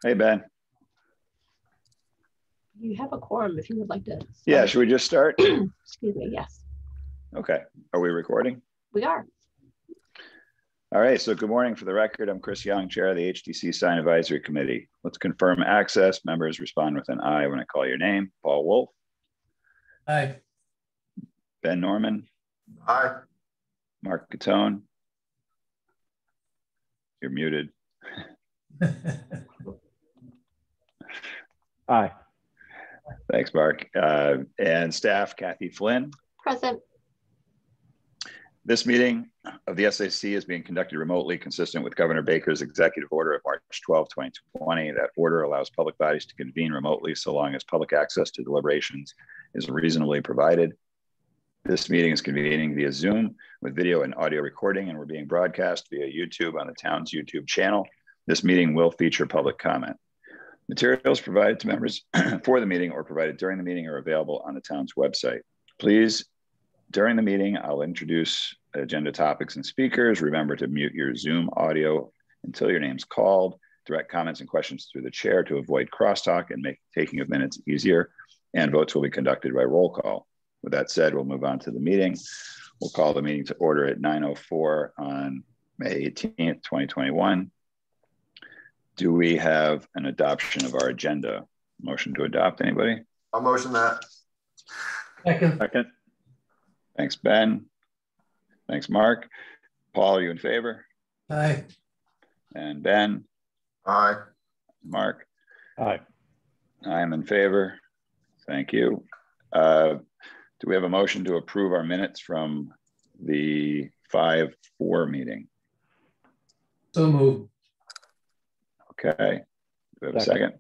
Hey, Ben. You have a quorum if you would like to start. Yeah, should we just start? Excuse me, yes. Okay, are we recording? We are. All right, so good morning. For the record, I'm Chris Young, Chair of the HDC Sign Advisory Committee. Let's confirm access. Members respond with an aye when I call your name. Paul Wolf. Aye. Ben Norman. Aye. Mark Catone. You're muted. Aye. Thanks, Mark. And staff, Kathy Flynn. Present. This meeting of the SAC is being conducted remotely, consistent with Governor Baker's executive order of March 12, 2020. That order allows public bodies to convene remotely so long as public access to deliberations is reasonably provided. This meeting is convening via Zoom with video and audio recording, and we're being broadcast via YouTube on the town's YouTube channel. This meeting will feature public comment. Materials provided to members for the meeting or provided during the meeting are available on the town's website. Please, during the meeting, I'll introduce agenda topics and speakers. Remember to mute your Zoom audio until your name's called. Direct comments and questions through the chair to avoid crosstalk and make taking of minutes easier. And votes will be conducted by roll call. With that said, we'll move on to the meeting. We'll call the meeting to order at 9:04 on May 18th, 2021. Do we have an adoption of our agenda? Motion to adopt, anybody? I'll motion that. Second. Thanks, Ben. Thanks, Mark. Paul, are you in favor? Aye. And Ben? Aye. Mark? Aye. I am in favor. Thank you. Do we have a motion to approve our minutes from the 5-4 meeting? So moved. Okay. Do we have a second?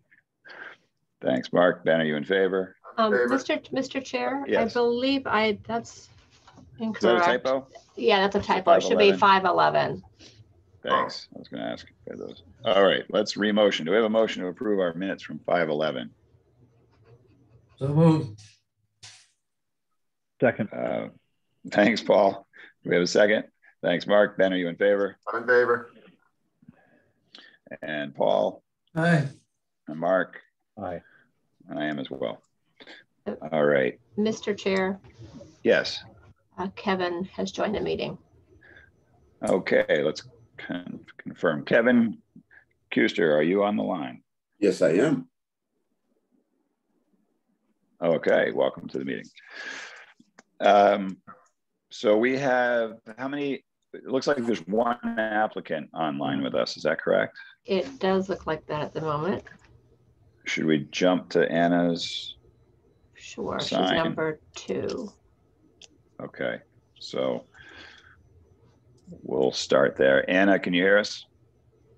Thanks, Mark. Ben, are you in favor? Mr. Chair, Yes. I believe that's incorrect. Is that a typo? Yeah, that's a typo. It should be 511. Thanks. I was going to ask for those. All right, let's re-motion. Do we have a motion to approve our minutes from 5-11? So moved. Second. Thanks, Paul. Do we have a second? Thanks, Mark. Ben, are you in favor? I'm in favor. And Paul? Aye. And Mark? Aye. And I am as well. All right. Mr. Chair, Yes. Kevin has joined the meeting. Okay, let's confirm. Kevin Kuster, are you on the line? Yes, I am. Okay, welcome to the meeting. So we have, how many, it looks like there's one applicant online with us, is that correct? It does look like that at the moment. Should we jump to Anna's? Sure, she's Sign. number 2. Okay, so we'll start there. Anna, can you hear us?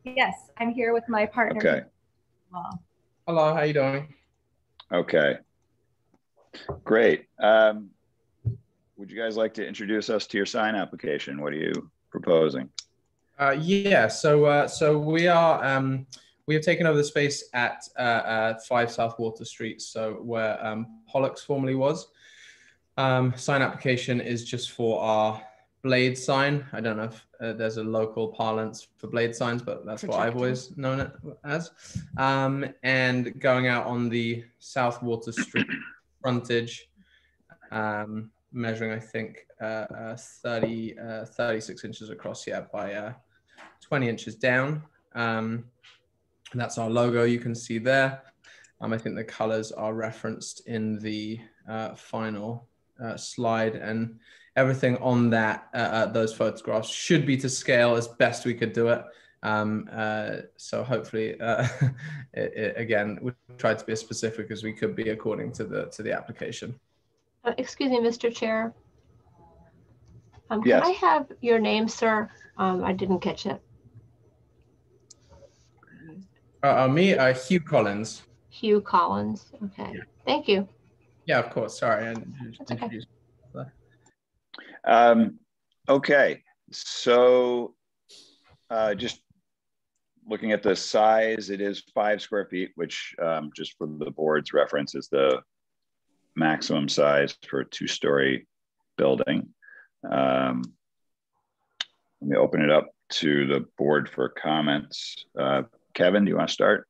Yes, I'm here with my partner. Okay. Wow. Hello, how you doing? Okay, great. Would you guys like to introduce us to your sign application? What are you proposing? Yeah, so we are we have taken over the space at 5 South Water Street, so where Pollux formerly was. Sign application is just for our blade sign. I don't know if there's a local parlance for blade signs, but that's what I've always known it as. And going out on the South Water Street frontage, measuring, I think, 36 inches across, yeah, by 20 inches down. That's our logo you can see there. I think the colors are referenced in the final slide, and everything on that, those photographs should be to scale as best we could do it. So hopefully, again, we tried to be as specific as we could be according to the application. Excuse me, Mr. Chair. Yes. Can I have your name, sir? I didn't catch it. Me, Hugh Collins. Hugh Collins. Okay. Yeah. Thank you. Yeah, of course. Sorry. Okay. Okay, so just looking at the size, it is 5 square feet, which just for the board's reference is the maximum size for a 2-story building. Let me open it up to the board for comments. Kevin, do you want to start?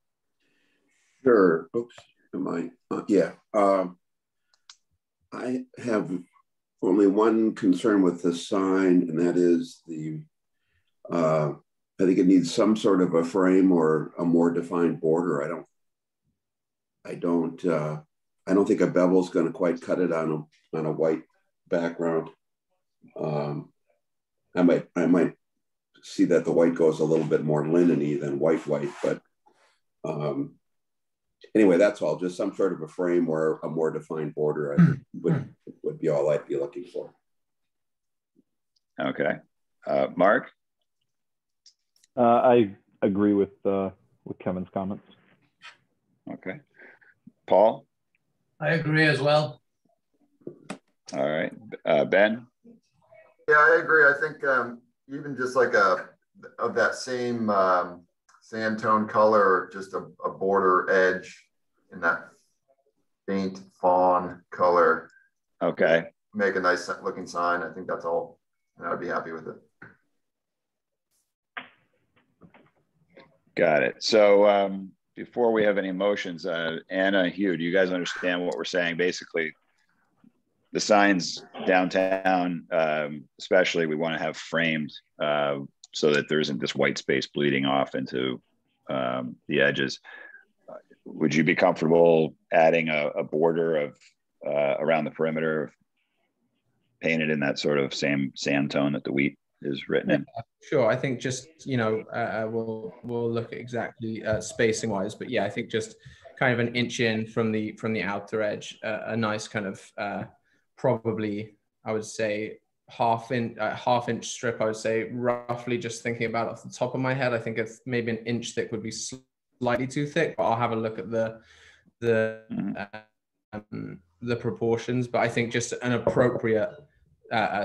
Sure. Oops. Am I? Yeah. I have only one concern with the sign, and that is I think it needs some sort of a frame or a more defined border. I don't think a bevel's going to quite cut it on a white background. I might see that the white goes a little bit more linen-y than white, but anyway, that's all. Just some sort of a frame or a more defined border I think would be all I'd be looking for. Okay. Mark? I agree with Kevin's comments. Okay. Paul? I agree as well. All right. Ben? Yeah, I agree. I think even just like of that same sand tone color, just a border edge in that faint fawn color. Okay. Make a nice looking sign. I think that's all. And I'd be happy with it. Got it. So before we have any motions, Anna, Hugh, do you guys understand what we're saying? Basically, the signs downtown, especially, we want to have framed so that there isn't this white space bleeding off into the edges. Would you be comfortable adding a border of around the perimeter painted in that sort of same sand tone that the wheat is written in? Sure. I think just, we'll look at exactly spacing wise, but yeah, I think just kind of an inch in from the outer edge, a nice kind of probably, I would say half inch strip. I would say roughly, just thinking about it off the top of my head, I think it's maybe an inch thick would be slightly too thick, but I'll have a look at the proportions. But I think just an appropriate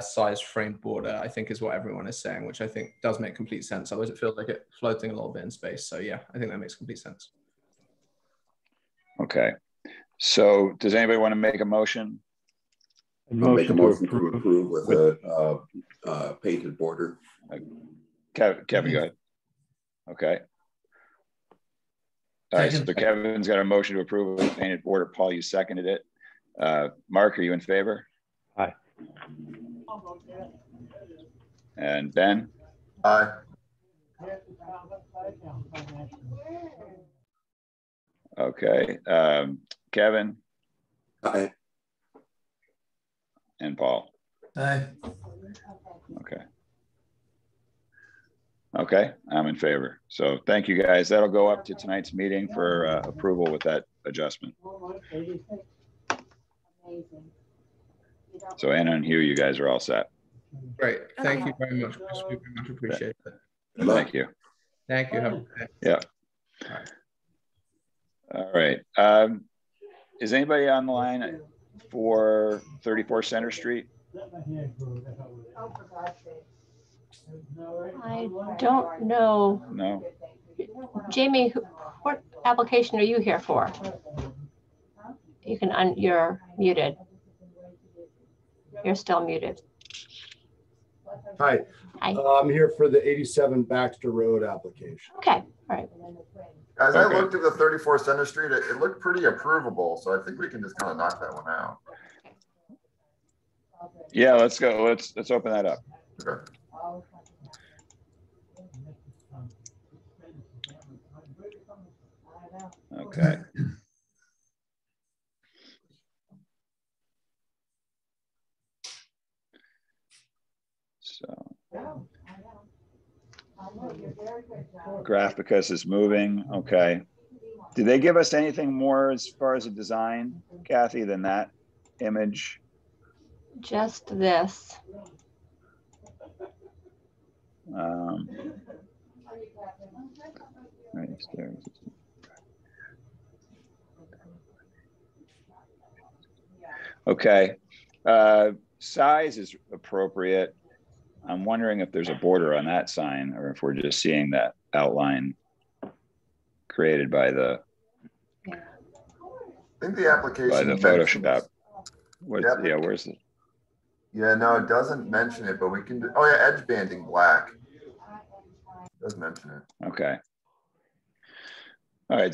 size framed border, I think, is what everyone is saying, which I think does make complete sense. Otherwise, it feels like it's floating a little bit in space. So yeah, I think that makes complete sense. Okay. So does anybody want to make a motion? I'll make a motion to approve with a painted border. Kevin, go ahead. Okay. All right, so Kevin's got a motion to approve with a painted border. Paul, you seconded it. Mark, are you in favor? Aye. And Ben? Aye. Okay. Kevin? Aye. And Paul? Aye. Okay. Okay, I'm in favor. So thank you, guys. That'll go up to tonight's meeting for approval with that adjustment. So Anna and Hugh, you guys are all set. Great. Thank you very much, Chris. We very much appreciate it. Thank you. Thank you. Have a good day. Yeah. All right. Is anybody on the line for 34 Center Street? I don't know. No. Jamie, what application are you here for? You can, you're muted. You're still muted. Hi. Hi. I'm here for the 87 Baxter Road application. Okay, all right. As I looked at the 34 Center Street, it looked pretty approvable. So I think we can just kind of knock that one out. Yeah, let's go. Let's open that up. Okay. Okay. So Graphicus is moving. Okay. Did they give us anything more as far as a design, Kathy, than that image? Just this. Right there. Okay. Size is appropriate. I'm wondering if there's a border on that sign or if we're just seeing that outline created by the I think the application by the Photoshop. What, Yep. Yeah, where's the? Yeah, no, it doesn't mention it, but we can do, oh yeah, edge banding black. It does mention it. Okay. All right.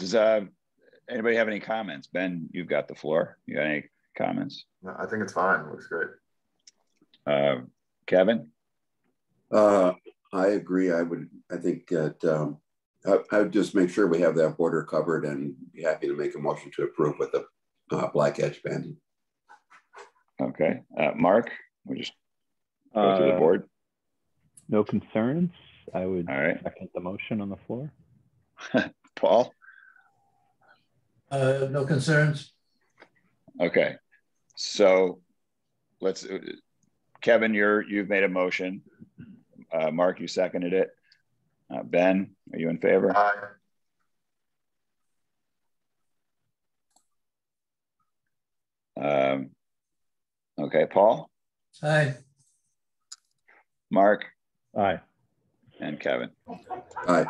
Anybody have any comments? Ben, you've got the floor. You got any comments? No, I think it's fine. Looks great. Kevin? I agree. I think that I would just make sure we have that border covered and be happy to make a motion to approve with the black edge banding. Okay. Mark, we'll just go to the board. No concerns. I would All right. second the motion on the floor. Paul? No concerns. Okay. So let's, Kevin, you've made a motion. Mark, you seconded it. Ben, are you in favor? Aye. Okay, Paul? Aye. Mark? Aye. And Kevin? Aye.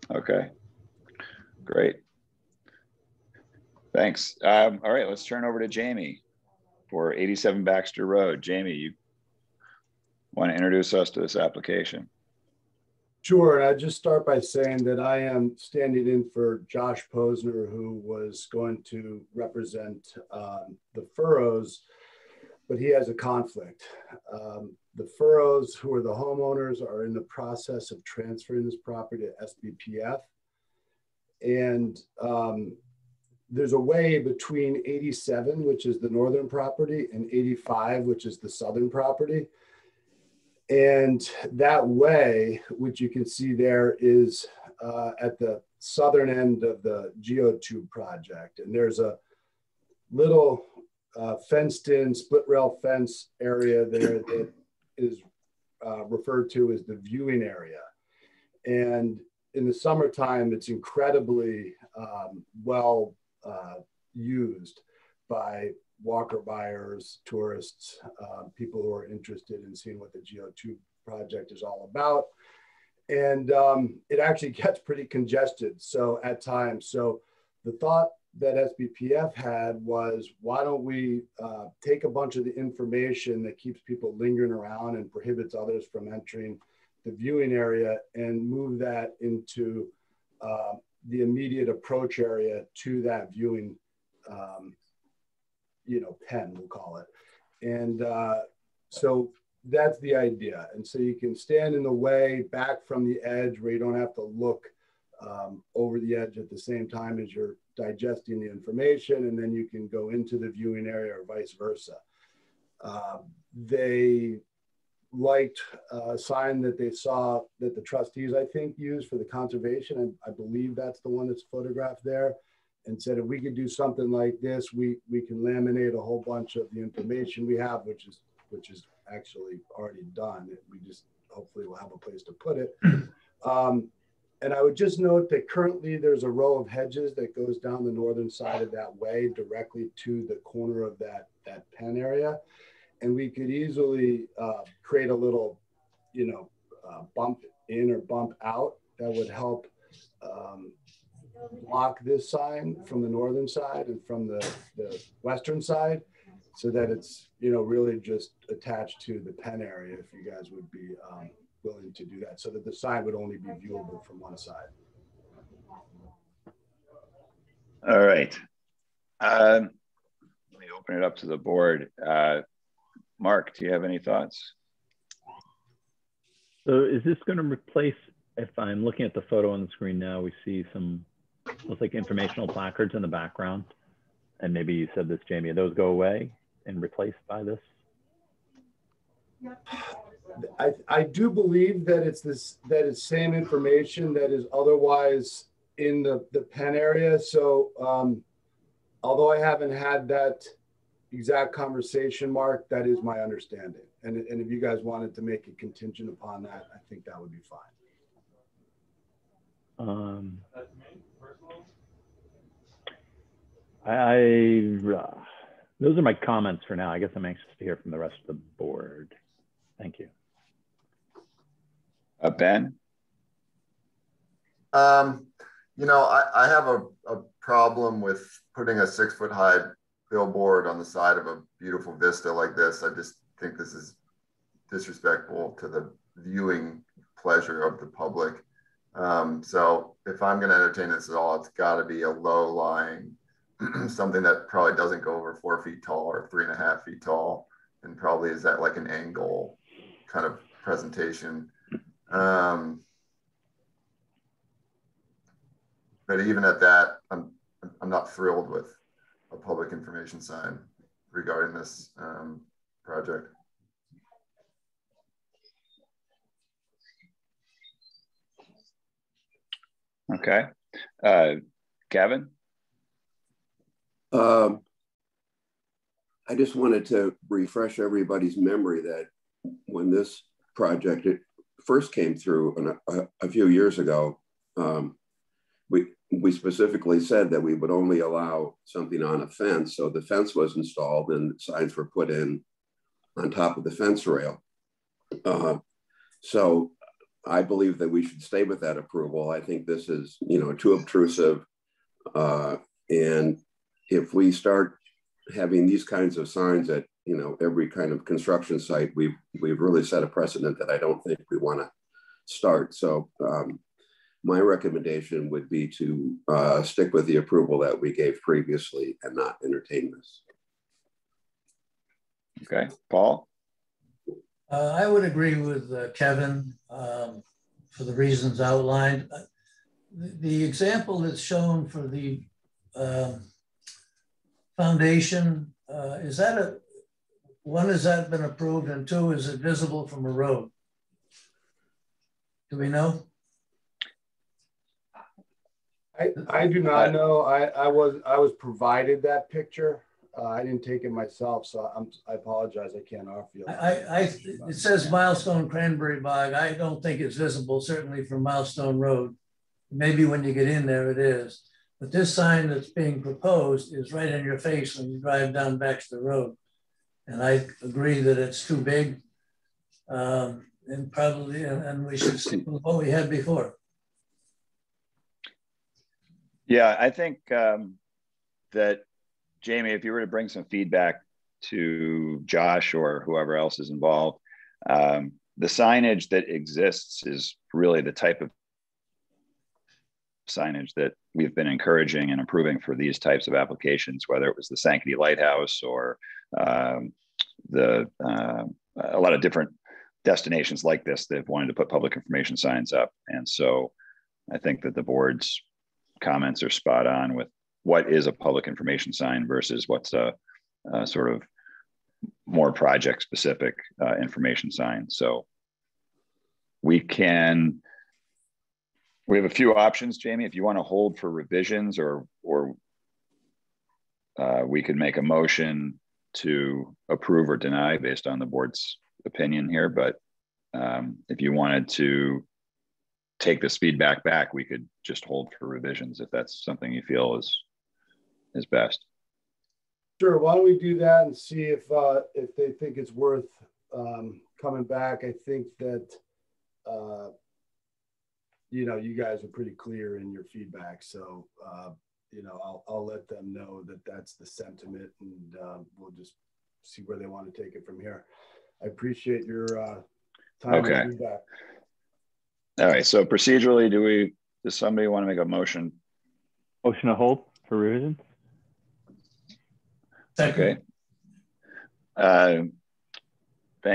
Okay, great. Thanks. All right, let's turn over to Jamie for 87 Baxter Road. Jamie, you want to introduce us to this application? Sure, and I'd just start by saying that I am standing in for Josh Posner, who was going to represent the Furrows, but he has a conflict. The Furrows, who are the homeowners, are in the process of transferring this property to SBPF. And there's a way between 87, which is the northern property, and 85, which is the southern property. And that way, which you can see there, is at the southern end of the Geotube project. And there's a little fenced in split rail fence area there that is referred to as the viewing area. And in the summertime, it's incredibly well used by walker buyers, tourists, people who are interested in seeing what the Geotube project is all about. And it actually gets pretty congested at times. So the thought that SBPF had was, why don't we take a bunch of the information that keeps people lingering around and prohibits others from entering the viewing area and move that into the immediate approach area to that viewing pen, we'll call it. And so that's the idea. And so you can stand in the way back from the edge where you don't have to look over the edge at the same time as you're digesting the information, and then you can go into the viewing area or vice versa. They liked a sign that they saw that the trustees, I think, used for the conservation, and I believe that's the one that's photographed there, and said if we could do something like this, we can laminate a whole bunch of the information we have, which is actually already done. We just hopefully will have a place to put it. And I would just note that currently there's a row of hedges that goes down the northern side of that way directly to the corner of that pen area. And we could easily create a little, bump in or bump out that would help block this sign from the northern side and from the western side, so that it's, really just attached to the pen area, if you guys would be willing to do that, so that the sign would only be viewable from one side. All right. Let me open it up to the board. Mark, do you have any thoughts? So is this going to replace, if I'm looking at the photo on the screen now, we see some, looks like informational placards in the background. And maybe you said this, Jamie, those go away and replaced by this? I do believe that it's same information that is otherwise in the pen area. So although I haven't had that exact conversation, Mark, that is my understanding. And if you guys wanted to make it contingent upon that, I think that would be fine. Those are my comments for now. I guess I'm anxious to hear from the rest of the board. Thank you. Ben? I have a problem with putting a 6-foot high billboard on the side of a beautiful vista like this. I just think this is disrespectful to the viewing pleasure of the public. So if I'm going to entertain this at all, it's got to be a low lying, something that probably doesn't go over 4 feet tall or 3.5 feet tall, and probably is at like an angle kind of presentation. But even at that, I'm not thrilled with a public information sign regarding this project. Okay. Kevin? I just wanted to refresh everybody's memory that when this project first came through a few years ago, we specifically said that we would only allow something on a fence. So the fence was installed and signs were put in on top of the fence rail. So I believe that we should stay with that approval. I think this is, too obtrusive. And if we start having these kinds of signs at, every kind of construction site, we've really set a precedent that I don't think we want to start. So my recommendation would be to stick with the approval that we gave previously and not entertain this. Okay, Paul? I would agree with Kevin for the reasons outlined. The example that's shown for the foundation, is that one, has that been approved? And two, is it visible from a road? Do we know? I do not know. I was provided that picture. I didn't take it myself, so I apologize. I can't offer you. It says Milestone Cranberry Bog. I don't think it's visible, certainly from Milestone Road. Maybe when you get in there, it is. But this sign that's being proposed is right in your face when you drive down Baxter Road. And I agree that it's too big, and probably, and we should stick with what we had before. Yeah, I think that, Jamie, if you were to bring some feedback to Josh or whoever else is involved, the signage that exists is really the type of signage that we've been encouraging and improving for these types of applications, whether it was the Sankaty Lighthouse or a lot of different destinations like this. They've wanted to put public information signs up. And so I think that the board's comments are spot on with what is a public information sign versus what's a sort of more project specific information sign. So we have a few options, Jamie, if you want to hold for revisions, or we could make a motion to approve or deny based on the board's opinion here. But if you wanted to take this feedback back, we could just hold for revisions if that's something you feel is best. Sure. Why don't we do that and see if they think it's worth coming back? I think that you guys are pretty clear in your feedback, so I'll let them know that that's the sentiment, and we'll just see where they want to take it from here. I appreciate your time. Okay. And feedback. All right. So procedurally, does somebody want to make a motion? Motion to hold for revision. Okay. Thank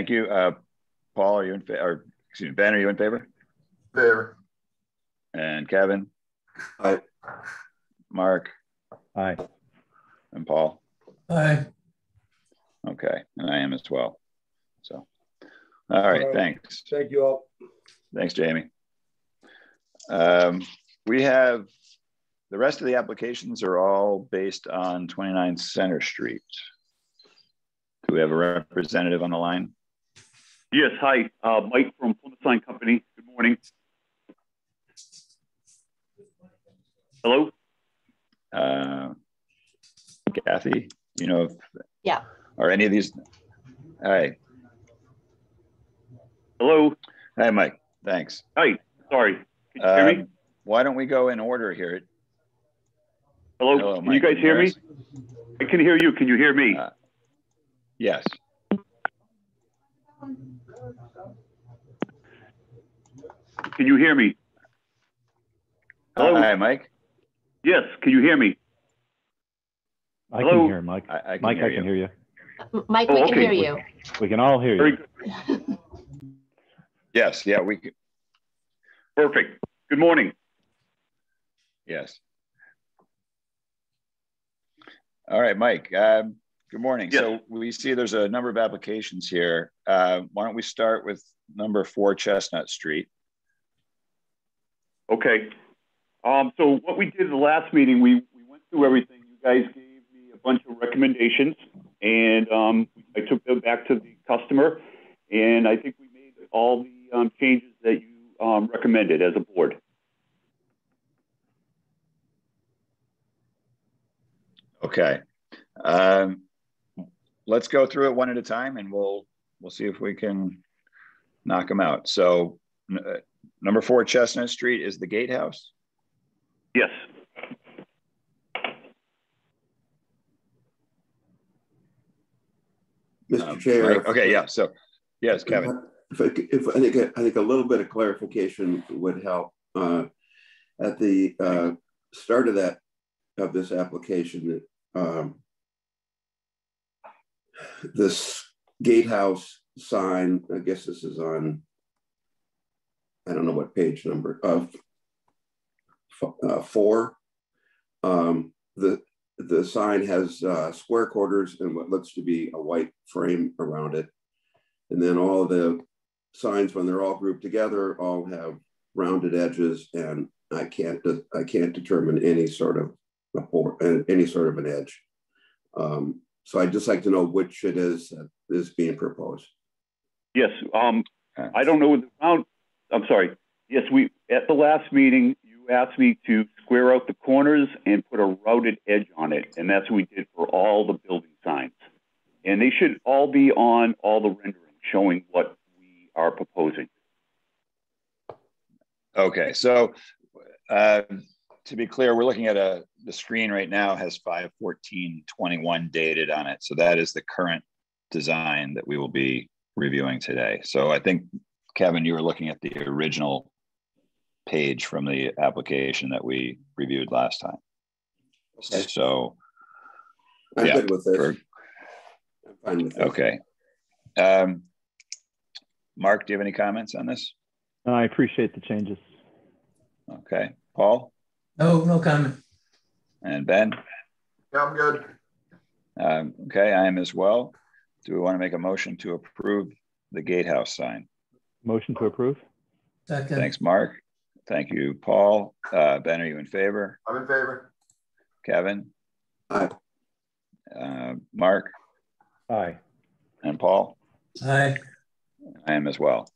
you. Paul, are you in favor? Or excuse me, Ben, are you in favor? Favor. And Kevin? Aye. Mark? Aye. And Paul? Aye. Okay, and I am as well. So, all right, thanks. Thank you all. Thanks, Jamie. We have, the rest of the applications are all based on 29 Center Street. Do we have a representative on the line? Yes, hi, Mike from Plymouth Sign Company. Good morning. Hello? Kathy, Yeah. Are any of these? All right. Hello? Hi, Mike. Thanks. Hi, sorry. Can you hear me? Why don't we go in order here? Hello, can you guys hear me? I can hear you. Can you hear me? Yes. Can you hear me? Hello? Hi, Mike. Yes, can you hear me? I Hello? can hear Mike. I can Mike, hear I can hear you. Mike, Oh, we can okay. hear you. We can all hear you. Very good. Yes, yeah, we can. Perfect. Good morning. Yes. All right, Mike. Good morning. Yes. So we see there's a number of applications here. Why don't we start with number 4 Chestnut Street? Okay. So what we did at the last meeting, we went through everything. You guys gave me a bunch of recommendations, and I took them back to the customer, and I think we made all the changes that you recommended as a board. Okay. Let's go through it one at a time, and we'll see if we can knock them out. So number 4 Chestnut Street is the gatehouse? Yes. Mr. Chair. Mike? Okay, yeah. So, yes, Kevin. If I think a little bit of clarification would help. At the start of this application, this gatehouse sign, I guess this is on, I don't know what page number of 4. The sign has square quarters and what looks to be a white frame around it. And then all the signs, when they're all grouped together, all have rounded edges, and I can't determine any sort of an edge. So I'd just like to know which it is that is being proposed. Yes. I don't know. I'm sorry. Yes, at the last meeting, you asked me to square out the corners and put a routed edge on it, and that's what we did for all the building signs. And they should all be on all the renderings showing what we are proposing. Okay, so to be clear, we're looking at the screen right now has 5/14/21 dated on it. So that is the current design that we will be reviewing today. So I think, Kevin, you were looking at the original page from the application that we reviewed last time. Okay. So I'm good with this. I'm fine with this. Okay. Mark, do you have any comments on this? I appreciate the changes. Okay. Paul? No comment. And Ben? Yeah, I'm good. Okay, I am as well. Do we want to make a motion to approve the gatehouse sign? Motion to approve. Second. Thanks, Mark. Thank you, Paul. Ben, are you in favor? I'm in favor. Kevin? Aye. Mark? Aye. And Paul? Aye. I am as well.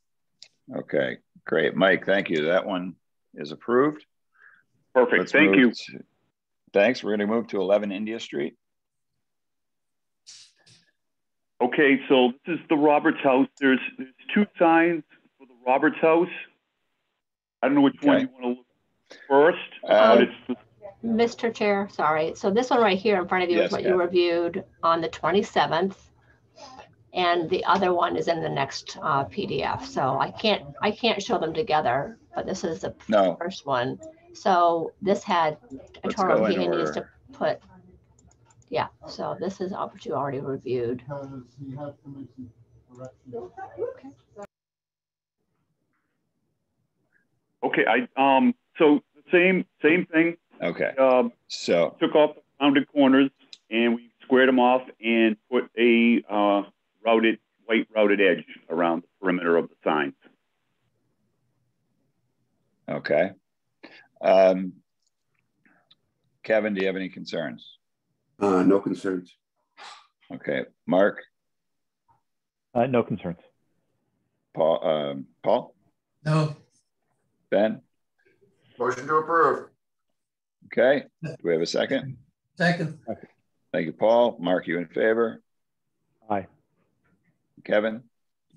Okay, great. Mike, thank you. That one is approved. Perfect. Thank you. Thanks. We're going to move to 11 India Street. Okay, so this is the Roberts House. There's 2 signs for the Roberts House. I don't know which one you want to look at first. Mr. Chair, sorry. So this one right here in front of you is what you reviewed on the 27th. And the other one is in the next PDF. So I can't show them together, but this is the first one. So this had a total he needs to put. Yeah, so this is what you already reviewed. Okay, so the same thing. Okay. So took off the rounded corners and we squared them off and put a white routed edge around the perimeter of the signs. Okay. Kevin, do you have any concerns? No concerns. Okay. Mark? No concerns. Paul? No. Ben? Motion to approve. Okay. Do we have a second? Second. Okay. Thank you, Paul. Mark, you in favor? Aye. Kevin?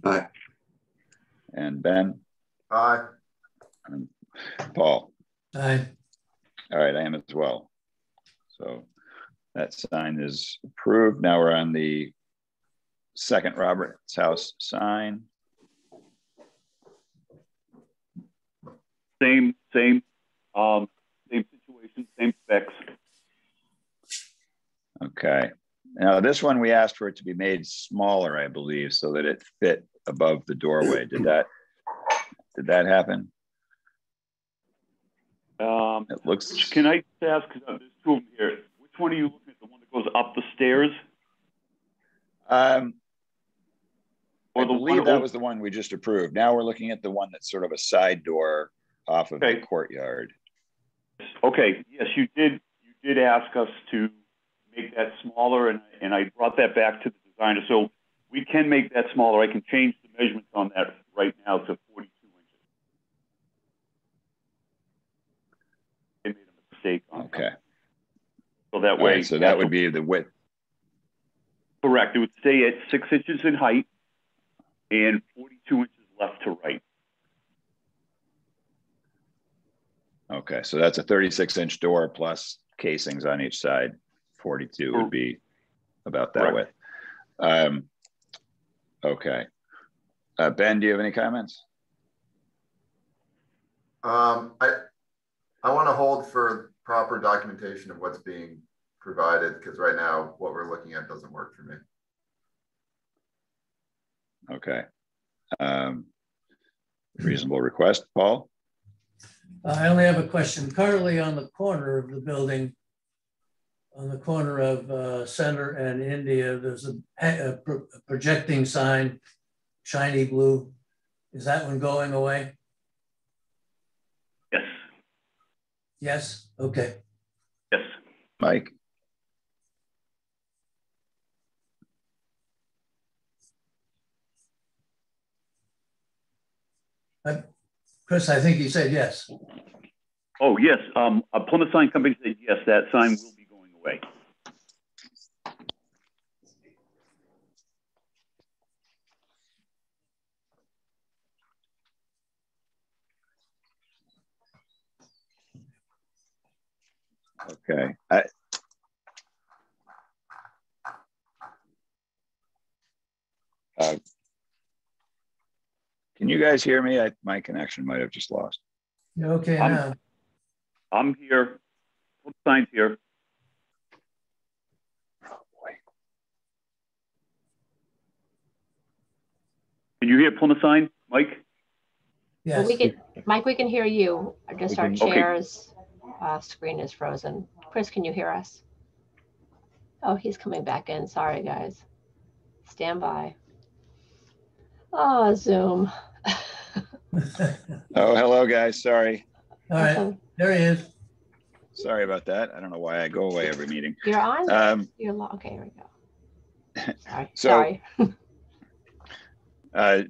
Aye. And Ben? Aye. And Paul? Aye. All right, I am as well. So that sign is approved. Now we're on the second Roberts House sign. Same. dimensions, same specs. Okay. Now this one, we asked for it to be made smaller, I believe, so that it fit above the doorway. Did that happen? It looks. Can I ask, there's two of them here. Which one are you looking at? The one that goes up the stairs? I believe that was the one we just approved. Now we're looking at the one that's sort of a side door off of the courtyard. Okay. Yes, you did ask us to make that smaller, and I brought that back to the designer. So we can make that smaller. I can change the measurements on that right now to 42 inches. I made a mistake on that. Okay. So that way. Right, so that would be the width. Correct. It would stay at 6 inches in height and 42 inches left to right. Okay, so that's a 36-inch door plus casings on each side. 42 would be about that width. Okay. Ben, do you have any comments? I want to hold for proper documentation of what's being provided, because right now what we're looking at doesn't work for me. Okay. Reasonable request, Paul? I only have a question. Currently on the corner of the building, on the corner of Center and India, there's a projecting sign, shiny blue. Is that one going away? Yes. Yes? Okay. Yes. Mike? Chris, I think he said yes. Oh, yes. A Plymouth Sign Company said yes, that sign will be going away. Okay. Can you guys hear me? My connection might have just lost. You're okay now. I'm here. What sign's here? Oh boy. Can you hear Plymouth Sign, Mike? Yes. Well, Mike, we can hear you. Just our chair's screen is frozen. Chris, can you hear us? Oh, he's coming back in. Sorry, guys. Stand by. Oh, Zoom. Oh, hello, guys. Sorry. All right, there he is. Sorry about that. I don't know why I go away every meeting. You're on? Okay, here we go. Sorry.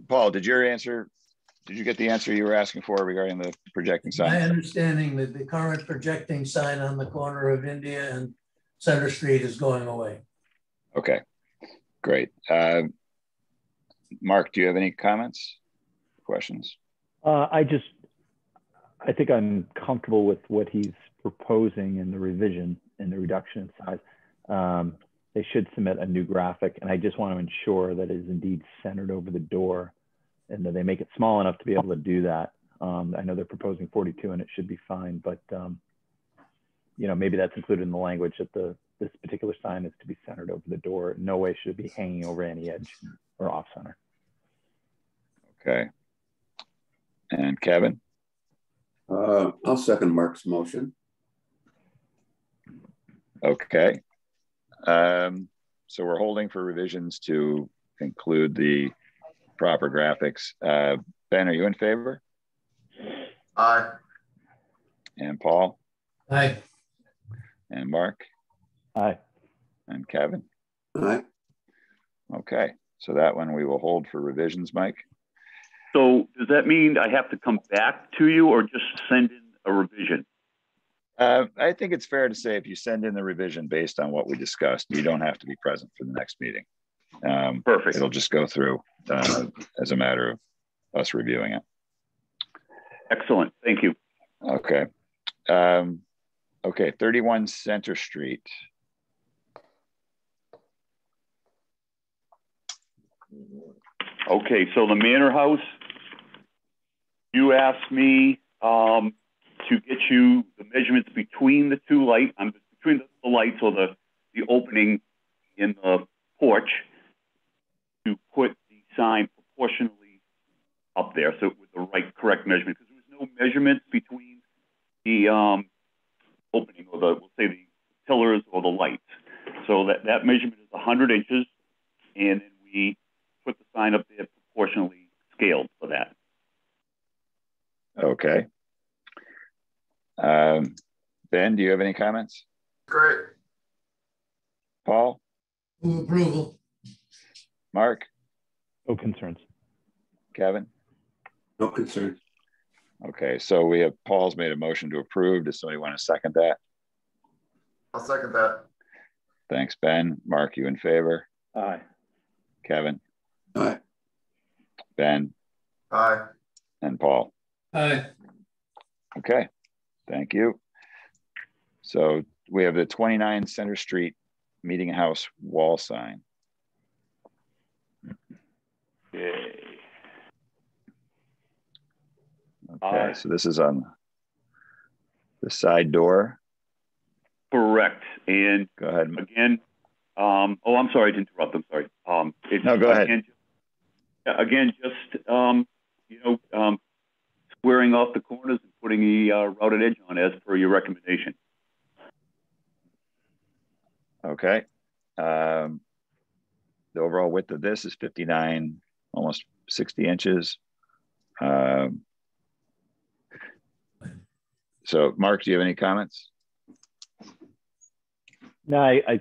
Paul, did you get the answer you were asking for regarding the projecting sign? My understanding that the current projecting sign on the corner of India and Center Street is going away. Okay, great. Mark, do you have any comments, questions? I think I'm comfortable with what he's proposing in the revision and the reduction in size. They should submit a new graphic, and I just want to ensure that it is indeed centered over the door and that they make it small enough to be able to do that. I know they're proposing 42 and it should be fine, but you know, maybe that's included in the language that this particular sign is to be centered over the door. In no way should it be hanging over any edge or off center. Okay. And Kevin? I'll second Mark's motion. Okay. So we're holding for revisions to include the proper graphics. Ben, are you in favor? Aye. And Paul? Aye. And Mark? Aye. And Kevin? Aye. Okay, so that one we will hold for revisions, Mike. So does that mean I have to come back to you or just send in a revision? I think it's fair to say if you send in the revision based on what we discussed, you don't have to be present for the next meeting. Perfect. It'll just go through as a matter of us reviewing it. Excellent. Thank you. Okay. Okay, 31 Center Street. Okay, so the Manor House, you asked me to get you the measurements between the two lights, between the lights or the opening in the porch, to put the sign proportionally up there, so with the correct measurement, because there was no measurements between the opening or we'll say the pillars or the lights. So that measurement is 100 inches, and then we put the sign up there proportionally scaled for that. Okay. Ben, do you have any comments? Great. Paul? Move approval. Mark? No concerns. Kevin? No concerns. Okay, so we have Paul's made a motion to approve. Does somebody want to second that? I'll second that. Thanks, Ben. Mark, you in favor? Aye. Kevin? Aye. Ben? Aye. And Paul? Aye. Okay, thank you. So we have the 29 Center Street Meeting House wall sign. Okay. Okay, so this is on the side door. Correct. And go ahead. Again, oh, I'm sorry to interrupt. I'm sorry. No, go ahead. Again, just squaring off the corners and putting the routed edge on as per your recommendation. Okay. The overall width of this is 59, almost 60 inches. So, Mark, do you have any comments? No, I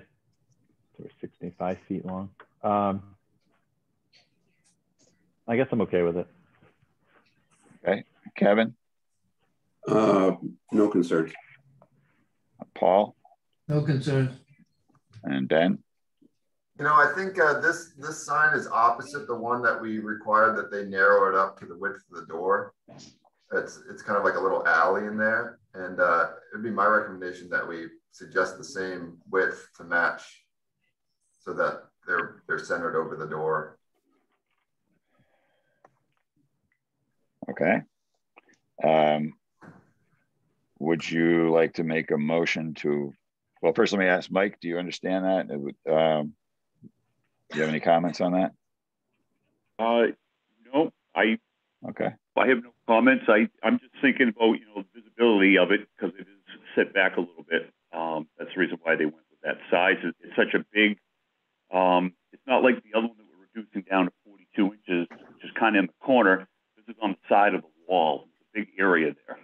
65 feet long. I guess I'm okay with it. Okay, Kevin? No concerns. Paul? No concerns. And Ben? I think this sign is opposite the one that we required that they narrow it up to the width of the door. It's kind of like a little alley in there, and it'd be my recommendation that we suggest the same width to match, so that they're centered over the door. Okay. Would you like to make a motion to? Well, first, let me ask Mike. Do you understand that? Do you have any comments on that? No, Okay. I have no comments. I'm just thinking about visibility of it, because it is set back a little bit. That's the reason why they went with that size. It's such a big. It's not like the other one that we're reducing down to 42 inches, which is kind of in the corner. This is on the side of the wall. It's a big area there,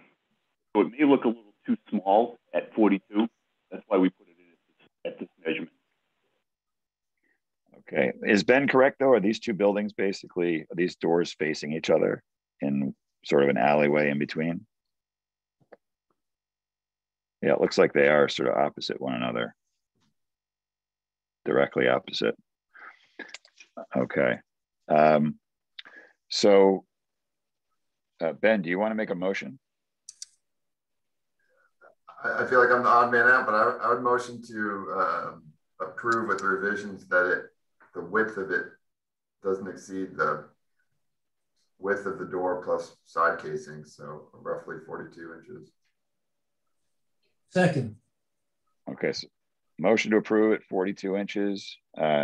so it may look a little too small at 42. That's why we put it in at this measurement. Okay. Is Ben correct though? Are these two buildings basically, are these doors facing each other in sort of an alleyway in between? Yeah, it looks like they are sort of opposite one another. Directly opposite. Okay. So Ben, do you want to make a motion? I feel like I'm the odd man out, but I would motion to approve with revisions that the width of it doesn't exceed the width of the door plus side casing, so roughly 42 inches. Second. Okay, so motion to approve at 42 inches,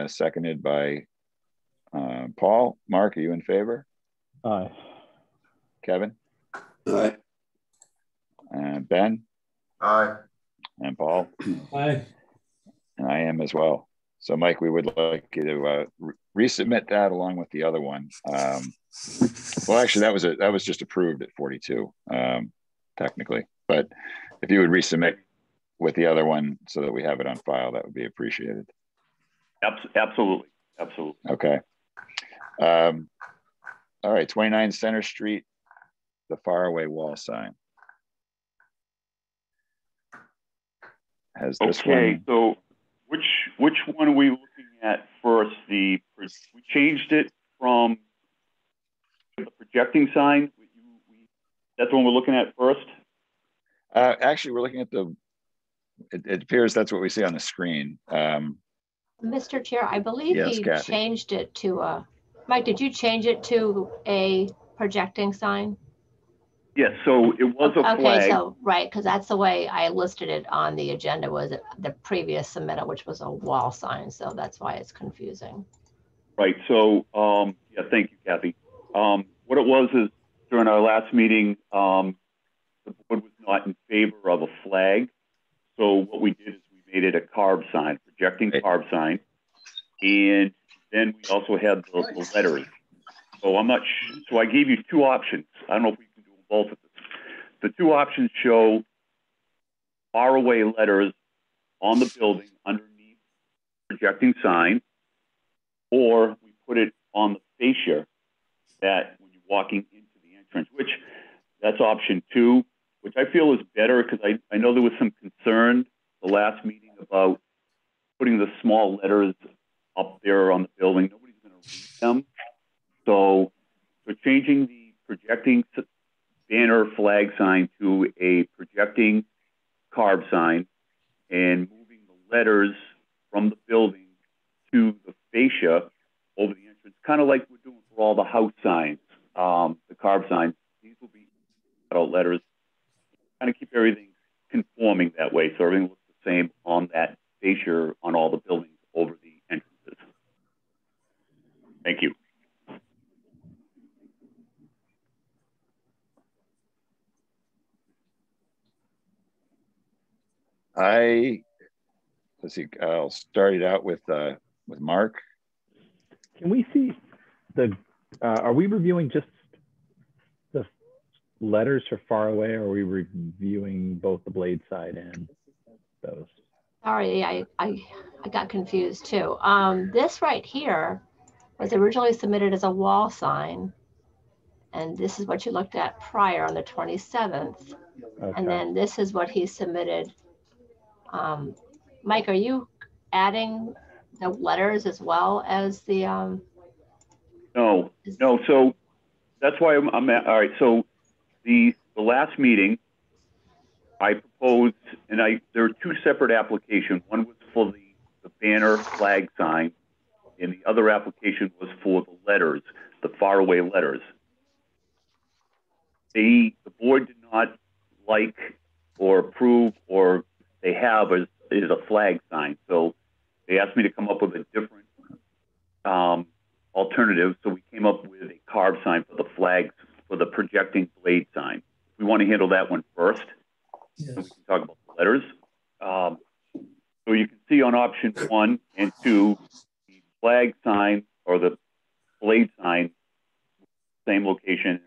seconded by Paul. Mark, are you in favor? Aye. Kevin? Aye. Ben? Aye. And Paul? Aye. And I am as well. So Mike, we would like you to resubmit that along with the other one. Well, actually that was just approved at 42, technically, but if you would resubmit with the other one so that we have it on file, that would be appreciated. Absolutely. Absolutely. Okay. All right, 29 Center Street, the faraway wall sign. Has this one? So which one are we looking at first? We changed it from the projecting sign. That's the one we're looking at first? Actually, we're looking at it appears that's what we see on the screen. Mr. Chair, I believe yes, he Kathy. changed it to Mike, did you change it to a projecting sign? Yes, so it was a flag. Okay, so, right, because that's the way I listed it on the agenda, was the previous submittal, which was a wall sign. So that's why it's confusing. Right, so, yeah, thank you, Kathy. What it was is during our last meeting, the board was not in favor of a flag. So what we did is we made it a carb sign, projecting carb sign. And then we also had the letters. So so I gave you two options. I don't know if we can do both of them. The two options show faraway letters on the building underneath the projecting sign, or we put it on the fascia that when you're walking into the entrance, which that's option 2, which I feel is better because I know there was some concern the last meeting about putting the small letters up there on the building. Nobody's going to read them. So changing the projecting banner flag sign to a projecting carb sign and moving the letters from the building to the fascia over the entrance, kind of like we're doing for all the house signs, the carb signs. These will be adult letters. Kind of keep everything conforming that way, so everything looks the same on that fascia on all the buildings over the entrances. Thank you. Let's see. I'll start it out with Mark. Can we see the? Are we reviewing just the letters for far away, or are we reviewing both the blade side and those? Sorry, I got confused too. This right here was originally submitted as a wall sign, and this is what you looked at prior on the 27th. Okay. And then this is what he submitted. Mike, are you adding the letters as well as the? No. So that's why I'm at. All right. So the last meeting, I proposed, and there are two separate applications. One was for the banner flag sign, and the other application was for the letters, the faraway letters. The board did not like or approve, or they have is a flag sign. So they asked me to come up with a different alternative. So we came up with a carb sign for the flags, for the projecting blade sign. We want to handle that one first. Yes. So we can talk about the letters. So you can see on option 1 and 2, the flag sign or the blade sign, same location,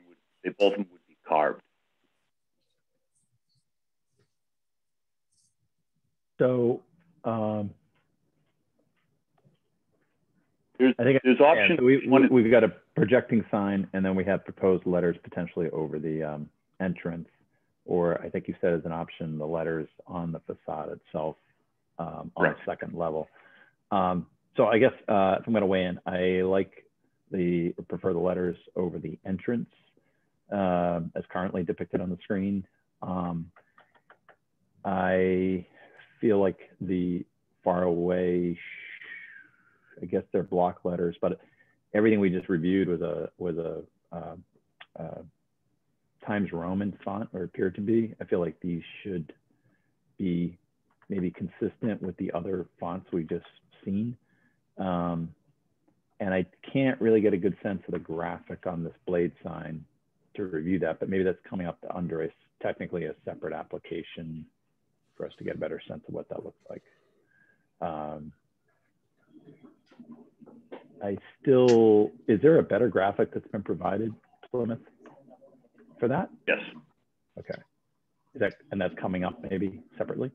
they both of them would be carved. So I think there's options. Yeah, we've got a projecting sign, and then we have proposed letters potentially over the entrance, or I think you said as an option, the letters on the facade itself on the second level. So I guess if I'm going to weigh in, I prefer the letters over the entrance as currently depicted on the screen. I feel like the far away, I guess they're block letters, but everything we just reviewed was a Times Roman font, or appeared to be. I feel like these should be maybe consistent with the other fonts we've just seen. And I can't really get a good sense of the graphic on this blade sign to review that, but maybe that's coming up under technically a separate application for us to get a better sense of what that looks like. Is there a better graphic that's been provided, Plymouth, for that? Yes. Okay. And that's coming up maybe separately?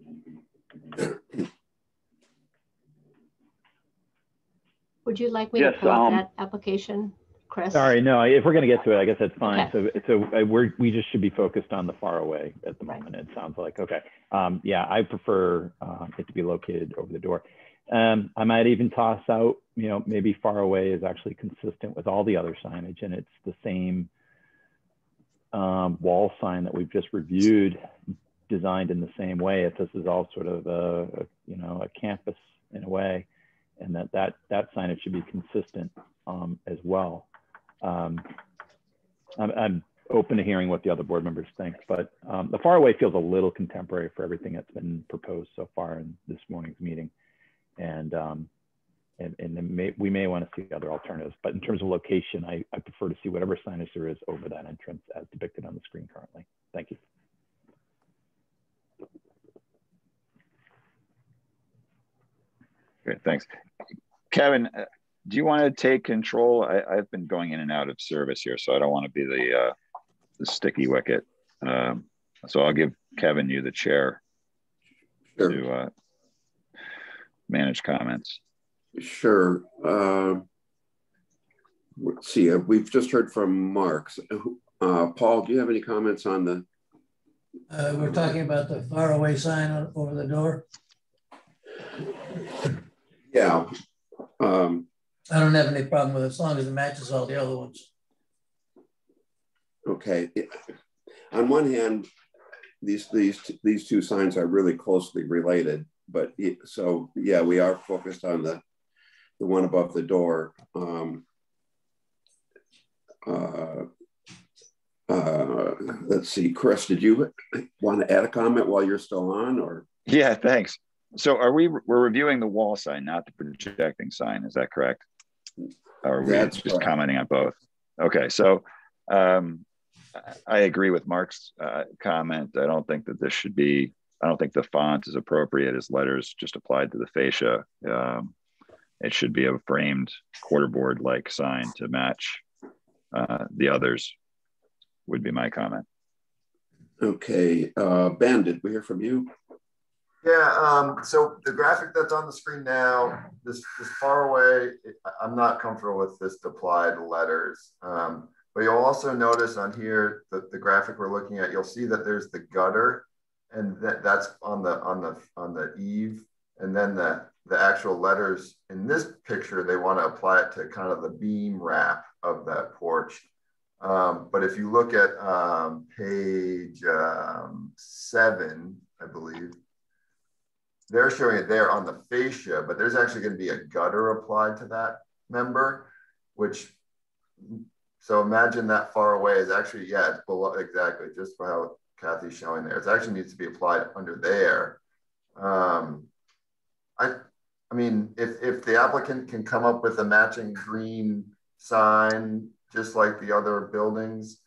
Would you like me to pull up that application, Chris? Sorry, no, if we're going to get to it, I guess that's fine. Okay. So we just should be focused on the far away at the moment, it sounds like. Okay. Yeah, I prefer it to be located over the door. I might even toss out, maybe far away is actually consistent with all the other signage, and it's the same wall sign that we've just reviewed, designed in the same way. If this is all sort of a campus in a way, and that signage should be consistent as well. I'm open to hearing what the other board members think, but the far away feels a little contemporary for everything that's been proposed so far in this morning's meeting. And we may want to see other alternatives, but in terms of location, I prefer to see whatever signage there is over that entrance as depicted on the screen currently. Thank you. Great, thanks. Kevin, do you want to take control? I've been going in and out of service here, so I don't want to be the sticky wicket. So I'll give Kevin you the chair to manage comments. Sure. Let's see. We've just heard from Mark. Paul, do you have any comments on the? We're talking about the faraway sign over the door. Yeah. I don't have any problem with it as long as it matches all the other ones. Okay. On one hand, these two signs are really closely related, but so yeah, we are focused on the one above the door. Let's see, Chris, did you want to add a comment while you're still on, or? Yeah, thanks. So we're reviewing the wall sign, not the projecting sign. Is that correct? Or are we just correct. Commenting on both? Okay, so I agree with Mark's comment. I don't think that this should be, I don't think the font is appropriate as letters just applied to the fascia. It should be a framed quarterboard-like sign to match the others, would be my comment. Okay, Ben, did we hear from you? Yeah, so the graphic that's on the screen now, this far away, I'm not comfortable with this applied letters. But you'll also notice on here that the graphic we're looking at, you'll see that there's the gutter, and that's on the eave, and then the actual letters in this picture, they want to apply it to kind of the beam wrap of that porch. But if you look at page 7, I believe, they're showing it there on the fascia, but there's actually going to be a gutter applied to that member, which, so imagine that far away is actually, yeah, it's below, exactly, just for how Kathy's showing there. It actually needs to be applied under there. I mean, if the applicant can come up with a matching green sign, just like the other buildings,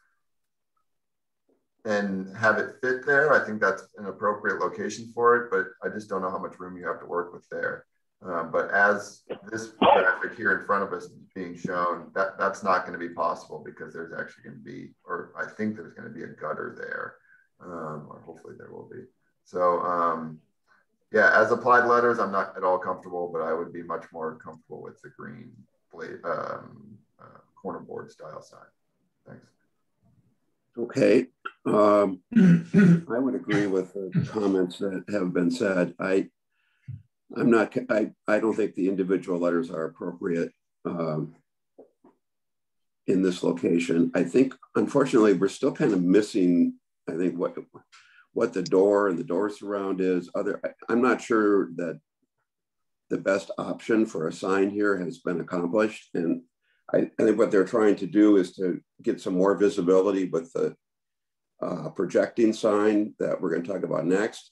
and have it fit there, I think that's an appropriate location for it, but I just don't know how much room you have to work with there. But as this graphic here in front of us is being shown, that's not going to be possible because there's actually going to be, or I think there's going to be a gutter there, or hopefully there will be. So yeah, as applied letters, I'm not at all comfortable, but I would be much more comfortable with the green corner board style sign. Thanks. Okay, I would agree with the comments that have been said. I don't think the individual letters are appropriate in this location. I think, unfortunately, we're still kind of missing, I think, what the door and the door surround is. I'm not sure that the best option for a sign here has been accomplished. And I think what they're trying to do is to get some more visibility with the projecting sign that we're going to talk about next.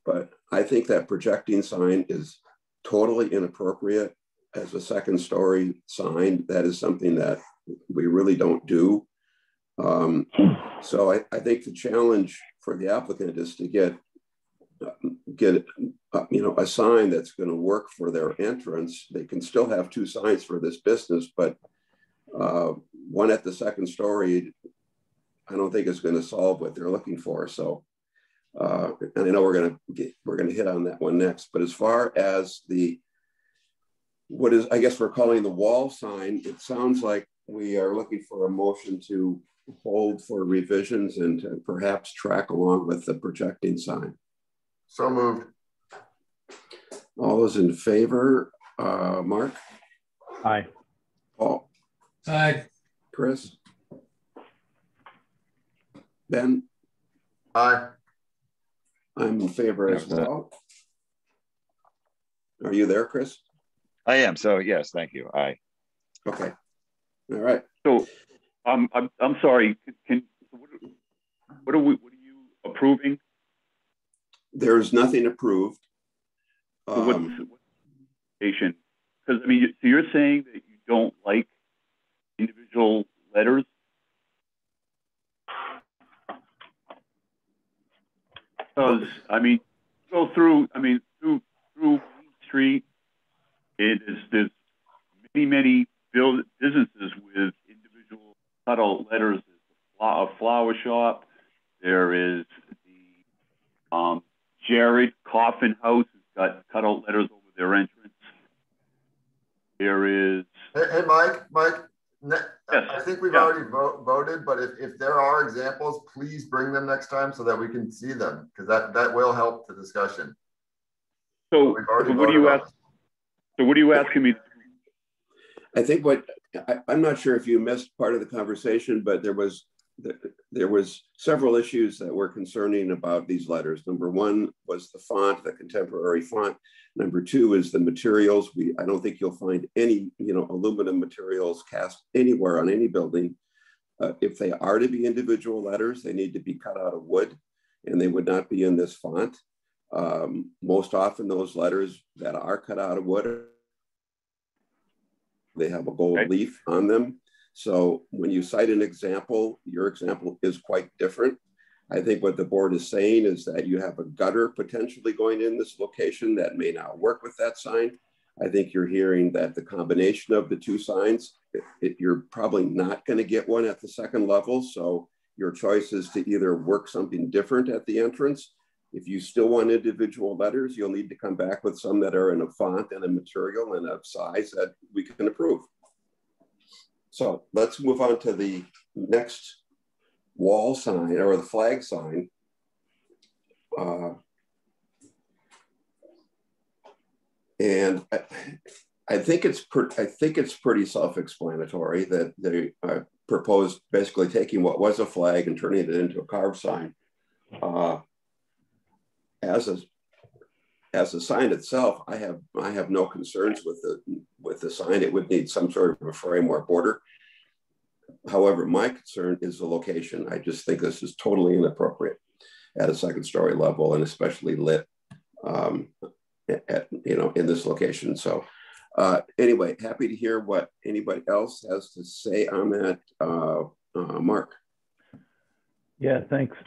But I think that projecting sign is totally inappropriate as a second story sign. That is something that we really don't do. So I think the challenge for the applicant is to get a sign that's going to work for their entrance. They can still have two signs for this business, but one at the second story, I don't think is going to solve what they're looking for. So, and I know we're going to hit on that one next. But as far as what is, I guess we're calling the wall sign, it sounds like we are looking for a motion to hold for revisions and to perhaps track along with the projecting sign. So moved. All those in favor? Mark? Aye. Paul? Aye. Chris? Ben? Aye. I'm in favor as well. Are you there, Chris? I am. So yes, thank you. Aye. Okay. All right. So I'm sorry. what are you approving? There's nothing approved. What's because I mean, so you're saying that you don't like individual letters? Because I mean, go through. I mean, through Main Street, there's many businesses with individual cutout letters. There's a flower shop. There is the Jared Coffin House has got cutout letters over their entrance. There is. Hey, Mike. Yes. I think we've already voted, but if there are examples, please bring them next time so that we can see them, because that will help the discussion. So what do you ask? So what are you asking me? I think I'm not sure if you missed part of the conversation, but there was several issues that were concerning about these letters. Number one was the font, the contemporary font. Number two is the materials. I don't think you'll find any, aluminum materials cast anywhere on any building. If they are to be individual letters, they need to be cut out of wood, and they would not be in this font. Most often those letters that are cut out of wood, they have a gold leaf on them. So when you cite an example, your example is quite different. I think what the board is saying is that you have a gutter potentially going in this location that may not work with that sign. I think you're hearing that the combination of the two signs, you're probably not going to get one at the second level. So your choice is to either work something different at the entrance. If you still want individual letters, you'll need to come back with some that are in a font and a material and a size that we can approve. So let's move on to the next wall sign or the flag sign. And I think it's pretty self-explanatory that they proposed basically taking what was a flag and turning it into a carved sign. As a sign itself, I have no concerns with the sign. It would need some sort of a frame or border. However, my concern is the location. I just think this is totally inappropriate at a second story level, and especially lit, in this location. So anyway, happy to hear what anybody else has to say on that. Mark. Yeah, thanks.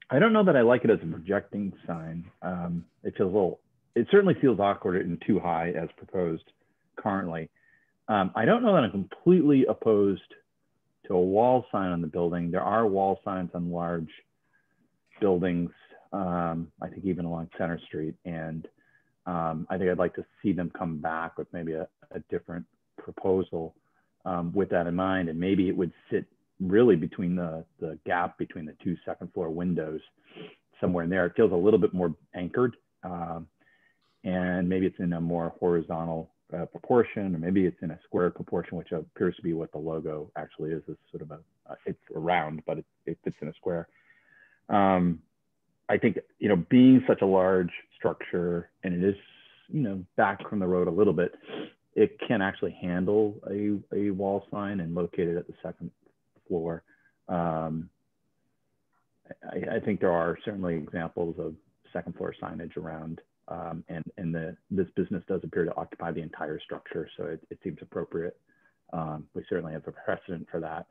I don't know that I like it as a projecting sign. It certainly feels awkward and too high as proposed currently. I don't know that I'm completely opposed to a wall sign on the building. There are wall signs on large buildings, I think even along Center Street. And I think I'd like to see them come back with maybe a different proposal with that in mind. And maybe it would sit really between the gap between the two second floor windows, somewhere in there. It feels a little bit more anchored, and maybe it's in a more horizontal proportion, or maybe it's in a square proportion, which appears to be what the logo actually is. It's sort of it's a round, but it fits in a square. I think, being such a large structure, and it is, back from the road a little bit, it can actually handle a wall sign and locate it at the second floor. I think there are certainly examples of second floor signage around, and this business does appear to occupy the entire structure, so it seems appropriate. We certainly have a precedent for that,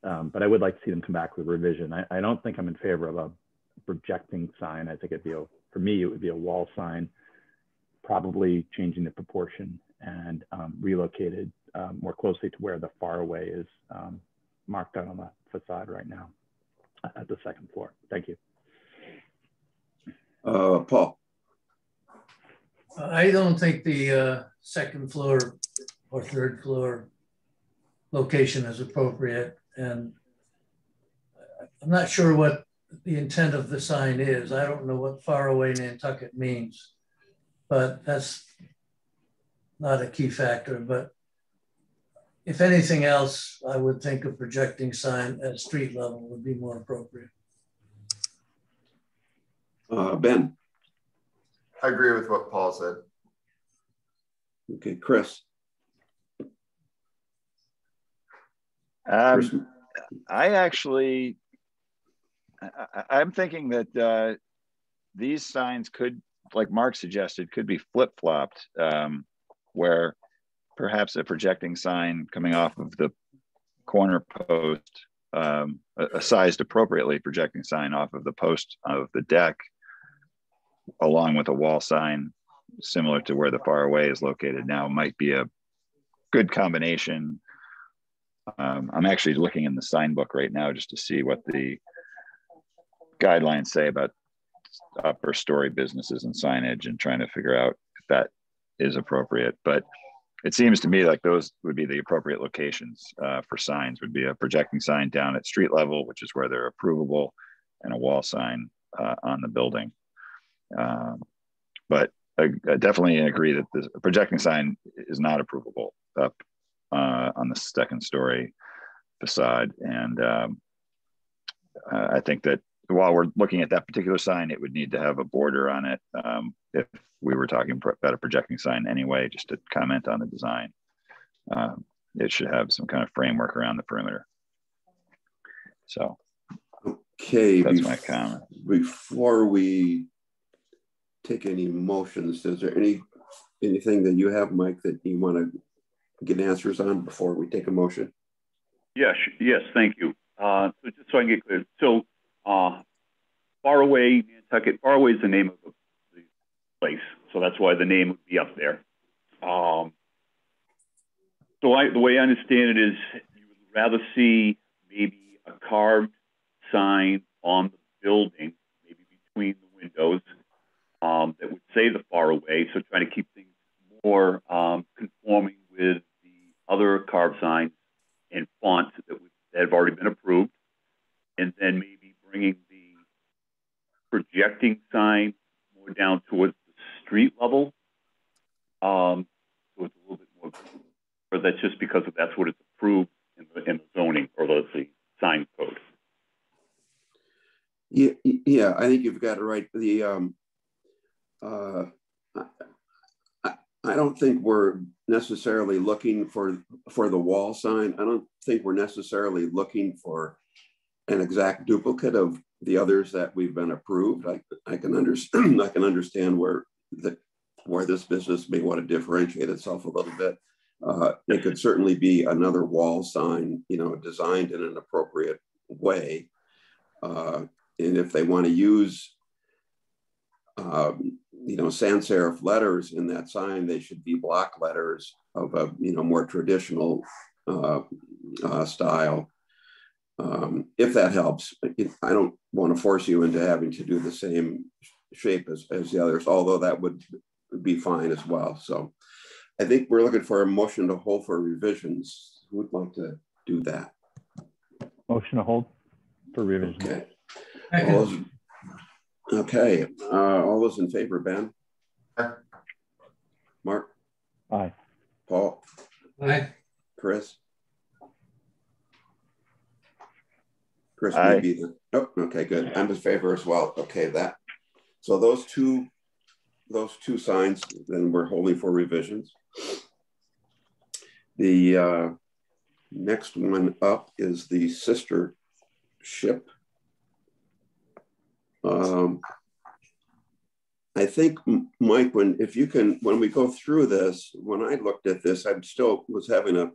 but I would like to see them come back with a revision. I don't think I'm in favor of a projecting sign. I think for me, it would be a wall sign, probably changing the proportion and relocated more closely to where the faraway is marked out on the facade right now at the second floor. Thank you. Paul. I don't think the second floor or third floor location is appropriate. And I'm not sure what the intent of the sign is. I don't know what faraway Nantucket means, but that's not a key factor. But if anything else, I would think a projecting sign at street level would be more appropriate. Ben. I agree with what Paul said. Okay, Chris. I'm thinking that these signs could, like Mark suggested, could be flip-flopped, where perhaps a projecting sign coming off of the corner post, a sized appropriately projecting sign off of the post of the deck, along with a wall sign similar to where the far away is located now, might be a good combination. I'm actually looking in the sign book right now just to see what the guidelines say about upper story businesses and signage, and trying to figure out if that is appropriate. But it seems to me like those would be the appropriate locations for signs. Would be a projecting sign down at street level, which is where they're approvable, and a wall sign on the building. But I definitely agree that the projecting sign is not approvable up on the second story facade. And I think that while we're looking at that particular sign, it would need to have a border on it. If we were talking about a projecting sign anyway, just to comment on the design, it should have some kind of framework around the perimeter. So, okay, that's my comment. Before we take any motions, is there anything that you have, Mike, that you want to get answers on before we take a motion? Yes, thank you. So just so I can get clear, so Faraway, Nantucket, Faraway is the name of the place, so that's why the name would be up there. So the way I understand it is you would rather see maybe a carved sign on the building, maybe between the windows, that would say the Faraway, so trying to keep things more conforming with the other carved signs and fonts that have already been approved, and then maybe bringing the projecting sign more down towards the street level. So it's a little bit more, or that's just because that's what it's approved in the zoning or the sign code. Yeah, I think you've got it right. I don't think we're necessarily looking for the wall sign. I don't think we're necessarily looking for an exact duplicate of the others that we've been approved. I can understand. I can understand where this business may want to differentiate itself a little bit. It could certainly be another wall sign, designed in an appropriate way. And if they want to use, sans serif letters in that sign, they should be block letters of a, more traditional style. If that helps, I don't want to force you into having to do the same shape as the others, although that would be fine as well. So I think we're looking for a motion to hold for revisions. Who would like to do that? Motion to hold for revisions. Okay. All those in favor, Ben? Mark? Aye. Paul? Aye. Chris? Chris Aye. may be the, oh, okay, good. I'm in favor as well. Okay, so those two signs, then we're holding for revisions. The next one up is the sister ship. I think, Mike, when we go through this, when I looked at this, I still was having a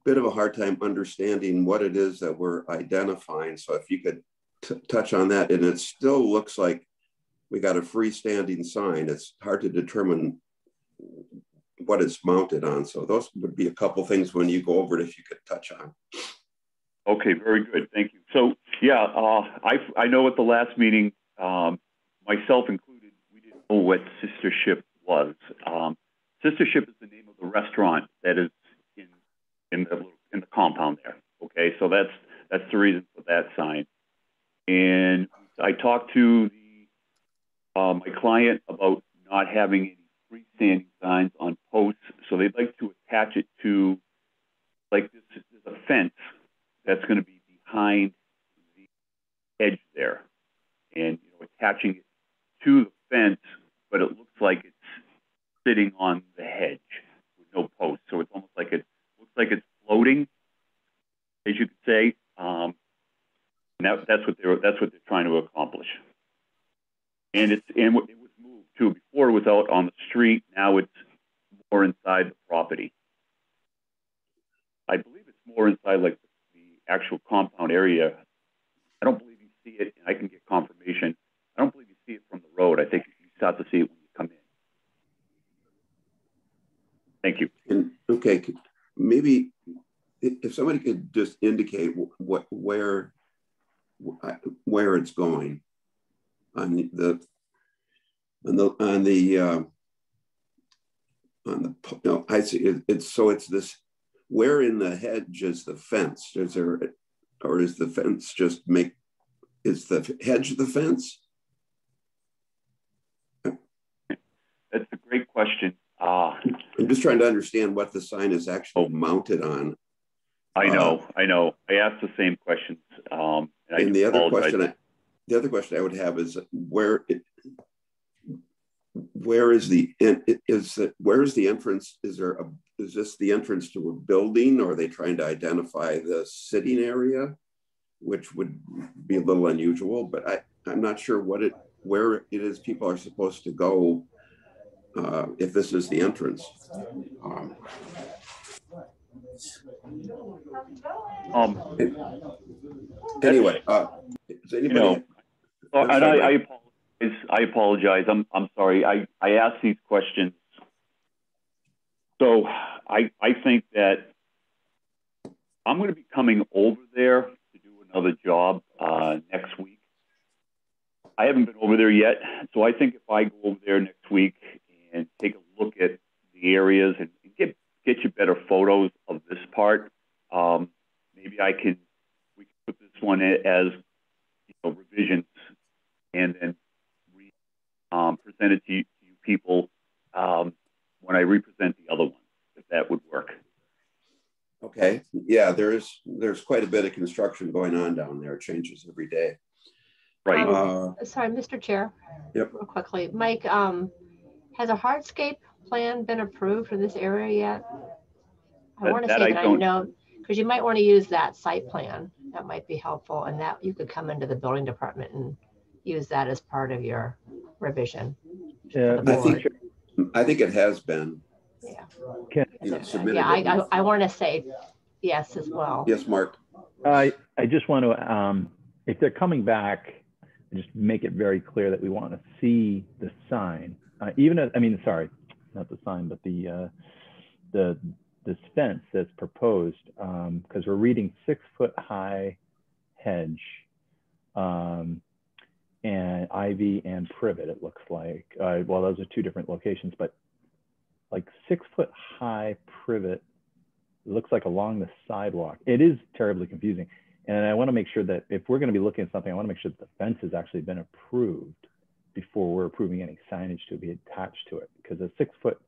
bit of a hard time understanding what it is that we're identifying. So if you could touch on that, and it still looks like we got a freestanding sign. It's hard to determine what it's mounted on. So those would be a couple things when you go over it, if you could touch on. Okay, very good. Thank you. So yeah, I know at the last meeting, myself included, we didn't know what Sister Ship was. Sister Ship is the name of the restaurant that is in the compound there. Okay, so that's the reason for that sign. And I talked to my client about not having any freestanding signs on posts, so they'd like to attach it to, like, there's a fence that's going to be behind the edge there, and attaching it to the fence, but it looks like it's sitting on the hedge with no post, so it's almost like it looks like it's floating, as you could say. that's what they're trying to accomplish. And it was moved too. Before it was out on the street. Now it's more inside the property. I believe it's more inside like the actual compound area. I don't believe you see it, and I can get confirmation. I don't believe you see it from the road. I think you start to see it when you come in. Thank you. And okay, maybe if somebody could just indicate where it's going on the no, I see it's this. Where in the hedge is the fence? Is there, or is the fence just is the hedge the fence? That's a great question. I'm just trying to understand what the sign is actually mounted on. I know. I asked the same questions. And the other question I would have is where is the entrance? Is this the entrance to a building, or are they trying to identify the sitting area, which would be a little unusual, but I'm not sure where it is people are supposed to go if this is the entrance. Anyway, does anybody? I apologize. I'm sorry. I asked these questions. So I think that I'm going to be coming over there to do another job next week. I haven't been over there yet. So I think if I go over there next week and take a look at the areas and get you better photos of this part, maybe we can put this one as revisions and then present it to you people when I represent the other one, if that would work. Okay. Yeah, there's quite a bit of construction going on down there. It changes every day. Right. Sorry, Mr. Chair. Yep. Real quickly, Mike, has a hardscape plan been approved for this area yet? I want to say that I know, because you might want to use that site plan. That might be helpful, and that you could come into the building department and use that as part of your revision. Yeah, I think it has been. Yeah. Submitted. I want to say yes as well. Yes, Mark. I just want to, if they're coming back, just make it very clear that we want to see the sign. Sorry, not the sign, but the fence that's proposed, because we're reading 6-foot high hedge, and ivy and privet, it looks like. Well, those are two different locations, but like 6-foot high privet, it looks like along the sidewalk. It is terribly confusing. And I want to make sure that if we're going to be looking at something, I want to make sure that the fence has actually been approved before we're approving any signage to be attached to it, because a 6-foot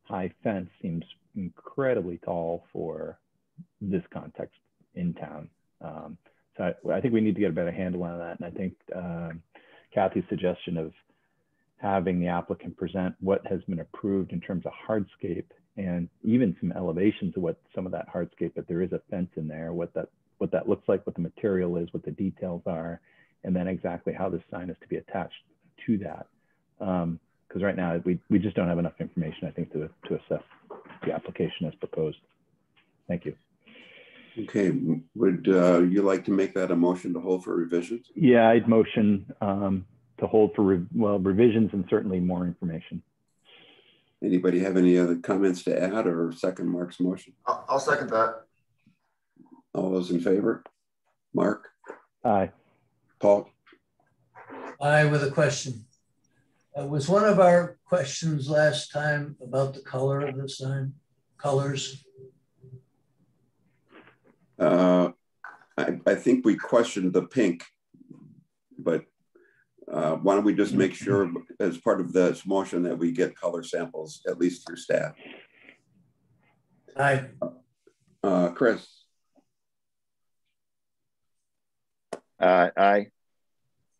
high fence seems incredibly tall for this context in town. So I think we need to get a better handle on that. And I think Kathy's suggestion of having the applicant present what has been approved in terms of hardscape and even some elevations of what some of that hardscape, if there is a fence in there, what that looks like, what the material is, what the details are, and then exactly how this sign is to be attached to that. Because right now we just don't have enough information, I think, to assess the application as proposed. Thank you. Okay, would you like to make that a motion to hold for revisions? Yeah, I'd motion to hold for revisions and certainly more information. Anybody have any other comments to add or second Mark's motion? I'll second that. All those in favor? Mark? Aye. Paul? Aye, with a question. Was one of our questions last time about the color of the sign? Colors? I think we questioned the pink, but why don't we just make sure as part of this motion that we get color samples, at least through staff. Aye. Chris? Aye.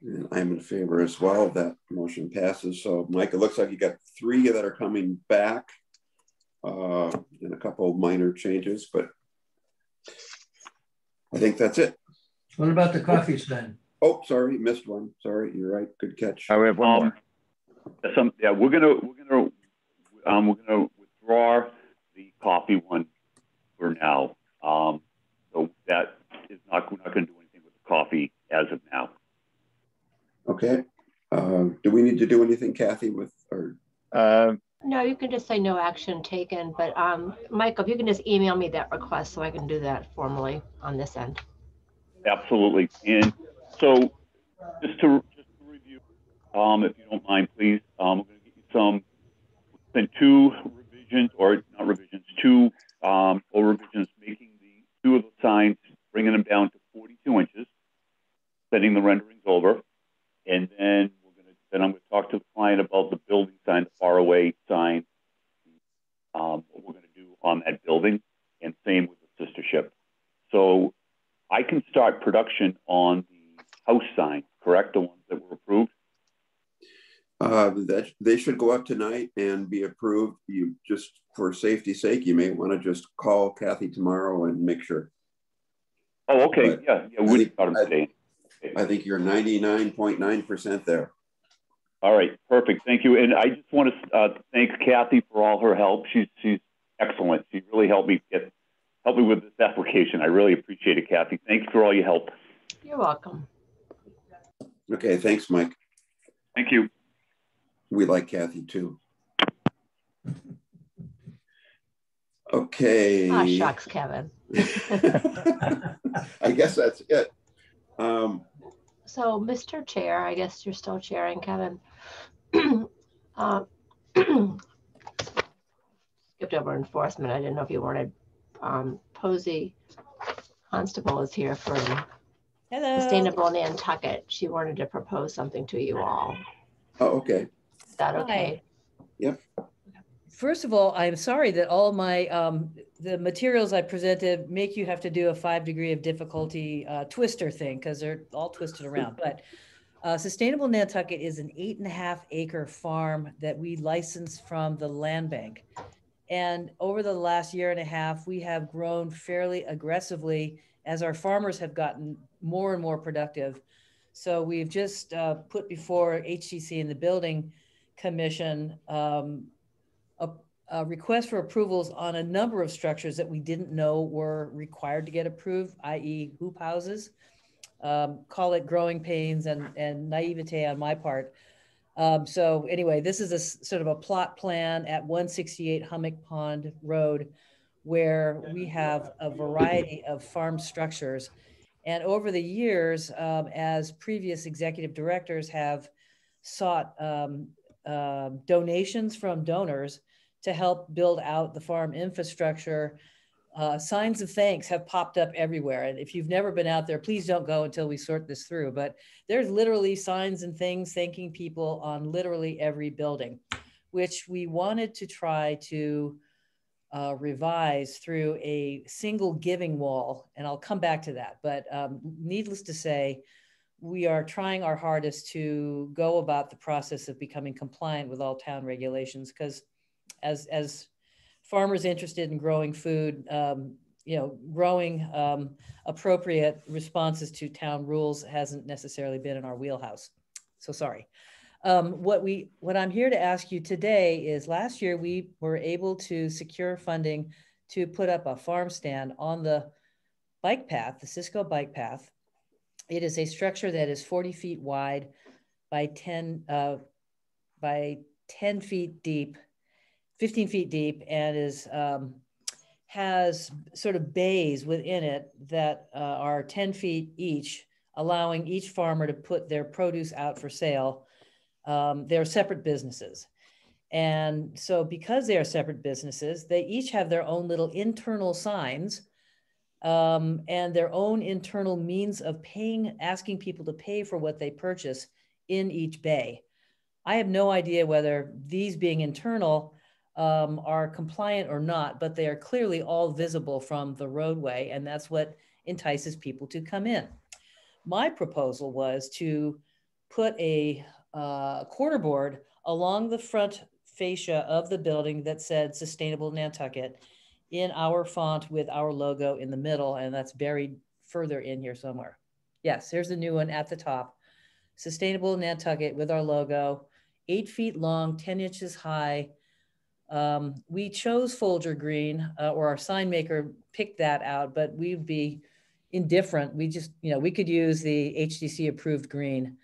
And I'm in favor as well. That motion passes. So Mike, it looks like you got 3 that are coming back and a couple of minor changes, but I think that's it. What about the coffee stand? Oh, sorry, missed one. Sorry, you're right. Good catch. We have one more. We're gonna withdraw the coffee one for now. So that is not, we're not going to do anything with the coffee as of now. Okay. Do we need to do anything, Kathy, with or? No, you can just say no action taken. But Michael, if you can just email me that request so I can do that formally on this end. Absolutely. And so just to review, if you don't mind, please, we're going to get you some, then two revisions, or not revisions, two revisions, making the two of the signs, bringing them down to 42 inches, sending the renderings over, and then I'm going to talk to the client about the building sign, the far away sign, what we're going to do on that building, and same with the sister ship. So I can start production on the house sign, correct? The ones that were approved? That they should go up tonight and be approved. You just, for safety's sake, you may want to just call Kathy tomorrow and make sure. Oh, okay. But yeah, we start them today. I think you're 99.9% there. All right, perfect. Thank you. And I just want to thank Kathy for all her help. She's excellent. She really helped me with this application. I really appreciate it, Kathy. Thank you for all your help. You're welcome. Okay, thanks, Mike. Thank you. We like Kathy too. Okay. Ah, shucks, Kevin. I guess that's it. So, Mr. Chair, I guess you're still chairing, Kevin. Skipped over enforcement. I didn't know if you wanted Posey Constable is here for Sustainable Nantucket. She wanted to propose something to you all. Oh, okay. Is that okay? Hi. Yep. First of all, I'm sorry that all my the materials I presented make you have to do a 5 degree of difficulty twister thing because they're all twisted around. But Sustainable Nantucket is an 8.5 acre farm that we licensed from the land bank. And over the last year and a half, we have grown fairly aggressively as our farmers have gotten more and more productive. So we've just put before HTC and the Building Commission a request for approvals on a number of structures that we didn't know were required to get approved, i.e. hoop houses. Call it growing pains and naivete on my part. So anyway, this is a sort of a plot plan at 168 Hummock Pond Road, where we have a variety of farm structures. And over the years, as previous executive directors have sought donations from donors to help build out the farm infrastructure, signs of thanks have popped up everywhere. And if you've never been out there, please don't go until we sort this through. But there's literally signs and things thanking people on literally every building, which we wanted to try to revise through a single giving wall. And I'll come back to that. But needless to say, we are trying our hardest to go about the process of becoming compliant with all town regulations, because as farmers interested in growing food, growing appropriate responses to town rules hasn't necessarily been in our wheelhouse. So sorry. What I'm here to ask you today is, last year we were able to secure funding to put up a farm stand on the bike path, the Cisco bike path. It is a structure that is 40 feet wide by 10 feet deep, 15 feet deep, and has sort of bays within it that are 10 feet each, allowing each farmer to put their produce out for sale. They're separate businesses. And so because they are separate businesses, they each have their own little internal signs and their own internal means of asking people to pay for what they purchase in each bay. I have no idea whether these being internal are compliant or not, but they are clearly all visible from the roadway, and that's what entices people to come in. My proposal was to put a quarter board along the front fascia of the building that said Sustainable Nantucket in our font with our logo in the middle, and that's buried further in here somewhere. Yes, there's the new one at the top. Sustainable Nantucket with our logo, 8 feet long, 10 inches high. We chose Folger green, or our sign maker picked that out, but we'd be indifferent. We just, we could use the HDC approved green.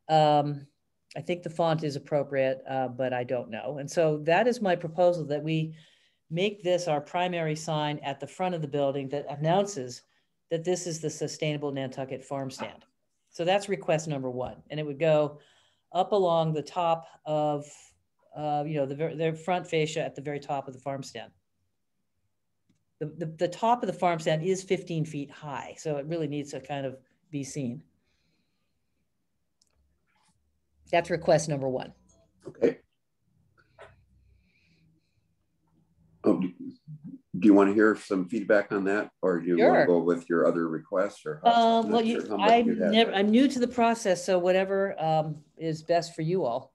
I think the font is appropriate, but I don't know. And so that is my proposal, that we make this our primary sign at the front of the building that announces that this is the Sustainable Nantucket Farm Stand. So that's request number 1. And it would go up along the top of, the front fascia at the very top of the farm stand. The top of the farm stand is 15 feet high, so it really needs to kind of be seen. That's request number 1. Okay. Oh, do you want to hear some feedback on that, or do you want to go with your other requests? Or I'm new to the process, so whatever is best for you all.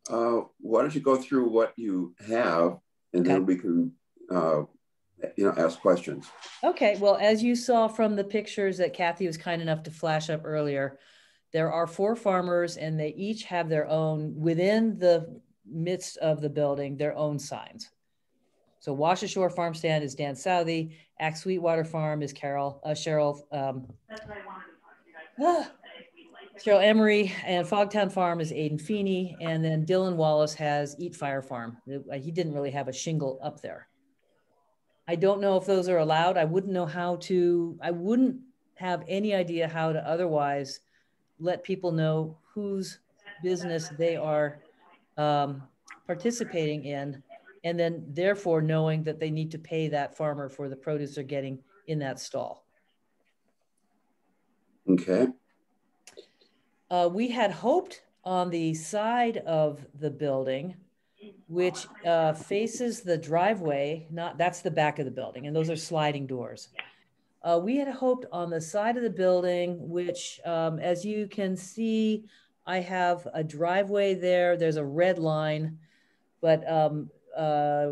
Why don't you go through what you have, and then we can, ask questions. Okay. Well, as you saw from the pictures that Kathy was kind enough to flash up earlier, there are 4 farmers, and they each have their own, within the midst of the building, their own signs. So Wash Ashore Farm Stand is Dan Southey. Axe Sweetwater Farm is Cheryl Emery, and Fogtown Farm is Aiden Feeney, and then Dylan Wallace has Eat Fire Farm. He didn't really have a shingle up there. I don't know if those are allowed. I wouldn't have any idea how to otherwise let people know whose business they are participating in, and then therefore knowing that they need to pay that farmer for the produce they're getting in that stall. Okay. We had hoped on the side of the building, which faces the driveway, that's the back of the building, and those are sliding doors. We had hoped on the side of the building, which as you can see, I have a driveway there. There's a red line, but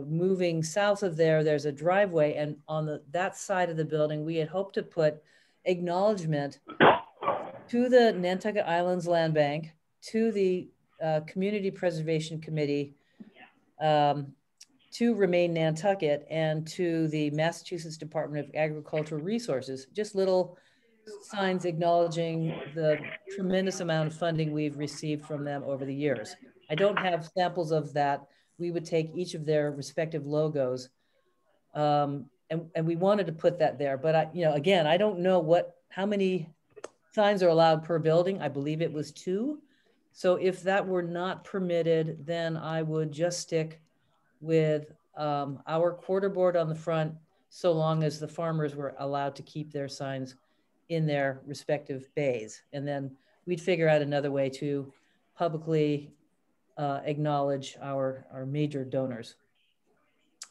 moving south of there, there's a driveway. And on that side of the building, we had hoped to put acknowledgement to the Nantucket Islands Land Bank, to the Community Preservation Committee, to Remain Nantucket, and to the Massachusetts Department of Agricultural Resources, just little signs acknowledging the tremendous amount of funding we've received from them over the years. I don't have samples of that. We would take each of their respective logos, and we wanted to put that there. But again, I don't know how many signs are allowed per building. I believe it was 2. So if that were not permitted, then I would just stick with our quarterboard on the front, so long as the farmers were allowed to keep their signs in their respective bays. And then we'd figure out another way to publicly acknowledge our major donors.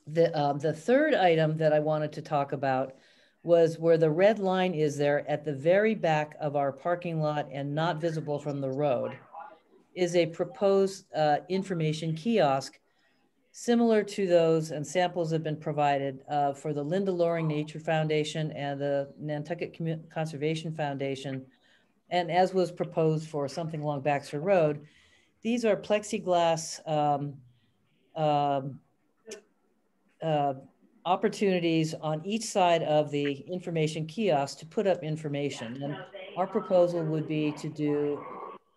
The third item that I wanted to talk about was where the red line is there at the very back of our parking lot and not visible from the road is a proposed information kiosk similar to those, and samples have been provided for the Linda Loring Nature Foundation and the Nantucket Conservation Foundation. And as was proposed for something along Baxter Road, these are plexiglass opportunities on each side of the information kiosk to put up information. And our proposal would be to do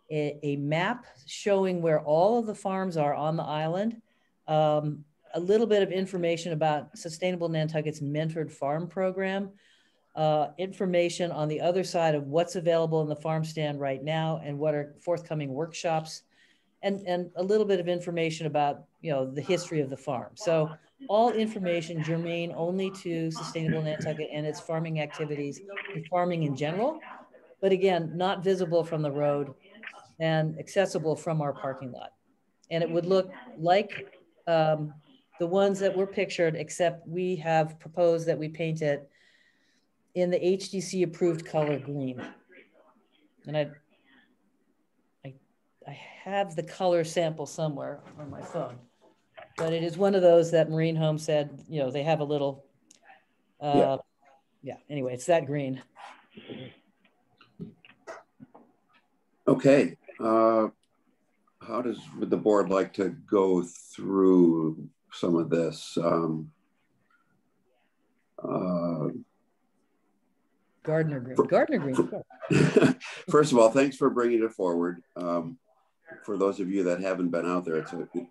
a map showing where all of the farms are on the island, a little bit of information about Sustainable Nantucket's Mentored Farm Program, information on the other side of what's available in the farm stand right now and what are forthcoming workshops, and a little bit of information about the history of the farm. So all information germane only to Sustainable Nantucket and its farming activities and farming in general, but again, not visible from the road and accessible from our parking lot. And it would look like the ones that were pictured, except we have proposed that we paint it in the HDC approved color green. And I have the color sample somewhere on my phone, but it is one of those that Marine Home said, they have a little, yeah, anyway, it's that green. Okay. How would the board like to go through some of this? Gardner Green. First of all, thanks for bringing it forward. For those of you that haven't been out there,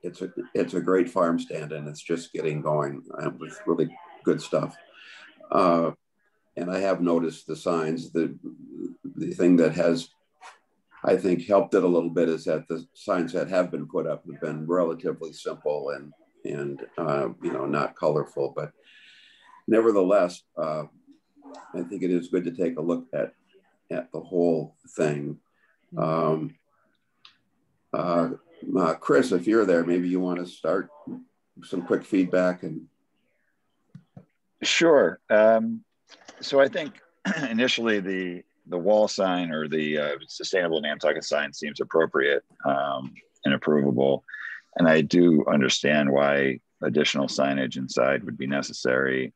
it's a great farm stand, and it's just getting going with really good stuff. And I have noticed the signs. The thing that has, I think, helped it a little bit is that the signs that have been put up have been relatively simple and you know, not colorful, but nevertheless, I think it is good to take a look at the whole thing. Chris, if you're there, maybe you want to start some quick feedback. And sure. So I think initially the wall sign or the sustainable Nantucket sign seems appropriate and approvable. And I do understand why additional signage inside would be necessary.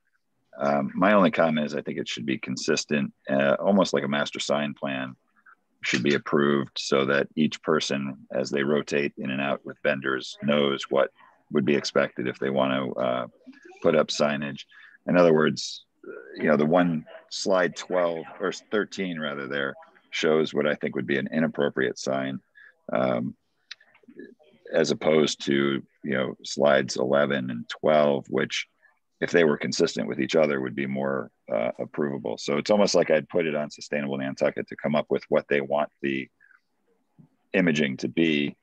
My only comment is I think it should be consistent, almost like a master sign plan should be approved so that each person, as they rotate in and out with vendors, knows what would be expected if they want to put up signage. In other words, you know, the one slide 12 or 13 rather there shows what I think would be an inappropriate sign, as opposed to, you know, slides 11 and 12, which if they were consistent with each other would be more approvable. So it's almost like I'd put it on Sustainable Nantucket to come up with what they want the imaging to be,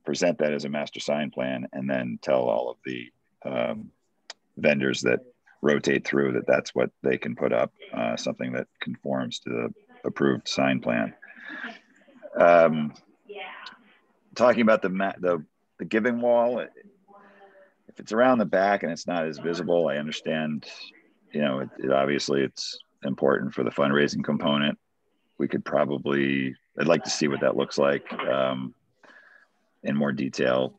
present that as a master sign plan, and then tell all of the vendors that rotate through that that's what they can put up, something that conforms to the approved sign plan. Talking about the giving wall, if it's around the back and it's not as visible, I understand, you know, it obviously it's important for the fundraising component. We could probably, I'd like to see what that looks like in more detail.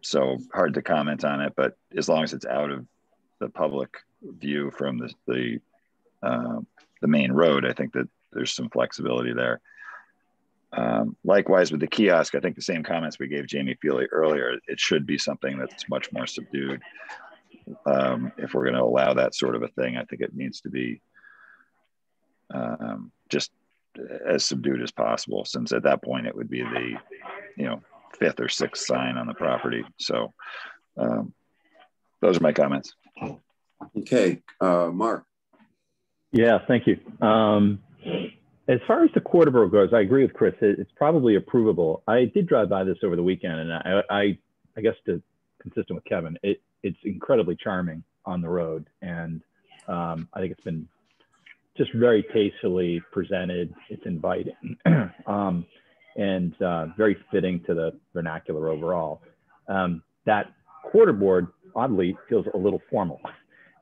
So hard to comment on it, but as long as it's out of the public view from the main road, I think that there's some flexibility there. Likewise with the kiosk, I think the same comments we gave Jamie Feely earlier, it should be something that's much more subdued. If we're going to allow that sort of a thing, I think it needs to be just as subdued as possible, since at that point it would be the, you know, 5th or 6th sign on the property. So those are my comments. Okay, Mark. Yeah, thank you. As far as the Quarterboro goes, I agree with Chris. It's probably approvable. I did drive by this over the weekend, and I guess consistent with Kevin, it's incredibly charming on the road, and I think it's been just very tastefully presented. It's inviting and very fitting to the vernacular overall. That quarterboard, oddly, feels a little formal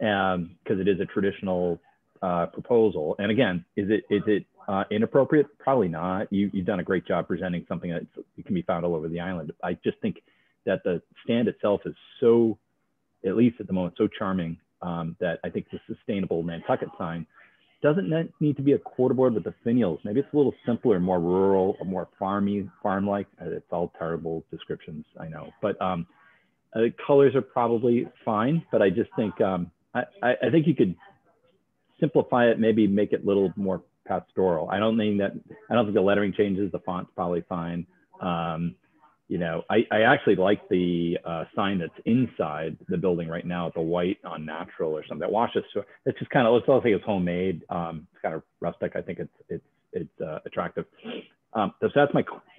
because it is a traditional proposal. And again, is it inappropriate? Probably not. You've done a great job presenting something that can be found all over the island. I just think that the stand itself is so, at least at the moment, so charming that I think the sustainable Nantucket sign doesn't need to be a quarterboard with the finials. Maybe it's a little simpler, more rural, more farm-like. It's all terrible descriptions, I know. But colors are probably fine, but I just think, I think you could simplify it, maybe make it a little more pastoral. I don't think the lettering changes, the font's probably fine. You know, I actually like the sign that's inside the building right now, the white on natural or something that washes. So it's just kind of, let's all think it's homemade. It's kind of rustic. I think it's attractive. So that's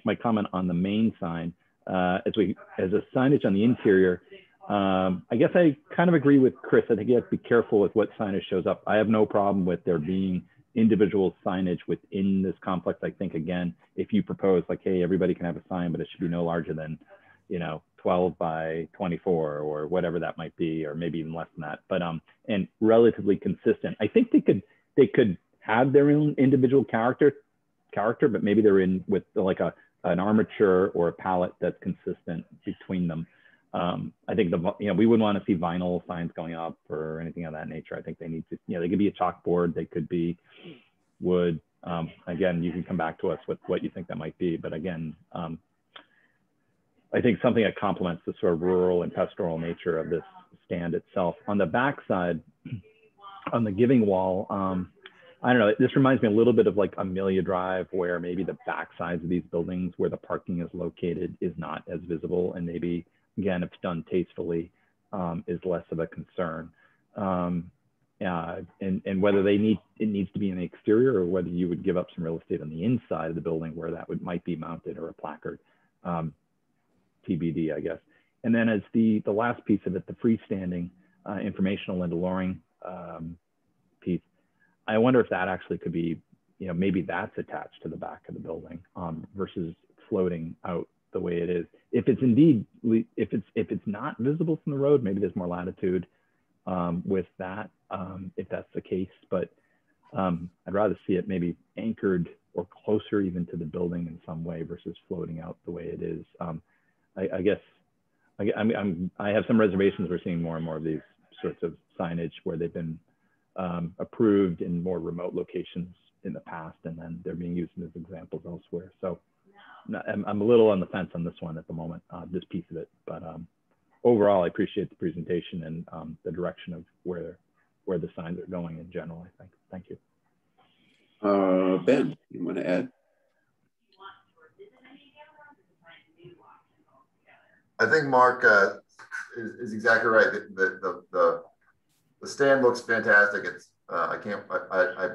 my comment on the main sign. As a signage on the interior, I guess I kind of agree with Chris. I think you have to be careful with what signage shows up. I have no problem with there being individual signage within this complex. I think, again, if you propose like, hey, everybody can have a sign, but it should be no larger than, you know, 12 by 24 or whatever that might be, or maybe even less than that, but and relatively consistent. I think they could have their own individual character, but maybe they're in with like an armature or a palette that's consistent between them. I think we wouldn't want to see vinyl signs going up or anything of that nature. I think they need to, they could be a chalkboard, they could be wood. Again, you can come back to us with what you think that might be. But again, I think something that complements the sort of rural and pastoral nature of this stand itself. On the back side, on the giving wall, I don't know, this reminds me a little bit of like Amelia Drive, where maybe the back sides of these buildings where the parking is located is not as visible. And maybe, again, if it's done tastefully, is less of a concern. And whether it needs to be in the exterior, or whether you would give up some real estate on the inside of the building where that might be mounted, or a placard, TBD, I guess. And then as the last piece of it, the freestanding informational and alluring piece, I wonder if that actually could be, maybe that's attached to the back of the building versus floating out the way it is. If it's indeed, if it's not visible from the road, maybe there's more latitude with that, if that's the case. But I'd rather see it maybe anchored or closer even to the building in some way versus floating out the way it is. I guess I have some reservations. We're seeing more and more of these sorts of signage where they've been approved in more remote locations in the past, and then they're being used as examples elsewhere. So I'm a little on the fence on this one at the moment, this piece of it. But overall, I appreciate the presentation and the direction of where the signs are going in general, I think. Thank you. Ben, you want to add? I think Mark is exactly right. The stand looks fantastic. It's I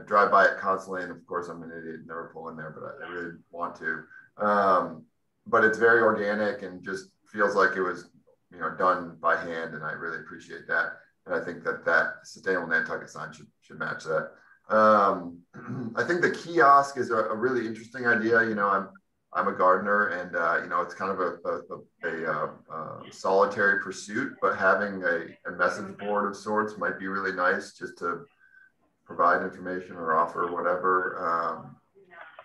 drive by it constantly, and of course I'm an idiot, never pull in there, but I really want to. But it's very organic and just feels like it was done by hand, and I really appreciate that. And I think that sustainable Nantucket sign should match that. I think the kiosk is a really interesting idea. I'm a gardener, and it's kind of a solitary pursuit, but having a message board of sorts might be really nice, just to provide information or offer whatever.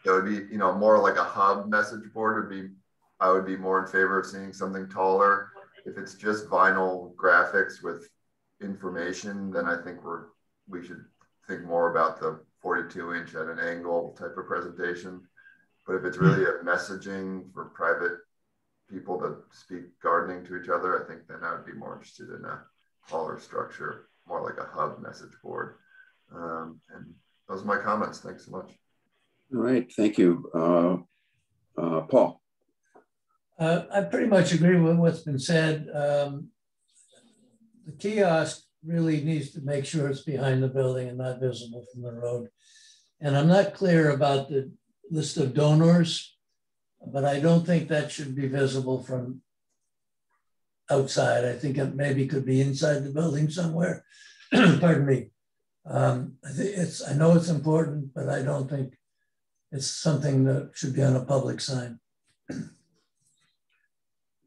It would be more like a hub message board I would be more in favor of seeing something taller. If it's just vinyl graphics with information, then I think we should think more about the 42-inch at an angle type of presentation. But if it's really a messaging for private people to speak gardening to each other, I think then I would be more interested in a taller structure, more like a hub message board. And those are my comments. Thanks so much. All right, thank you. Paul. I pretty much agree with what's been said. The kiosk really needs to make sure it's behind the building and not visible from the road. And I'm not clear about the list of donors, but I don't think that should be visible from outside. I think it maybe could be inside the building somewhere. Pardon me. I know it's important, but I don't think it's something that should be on a public sign.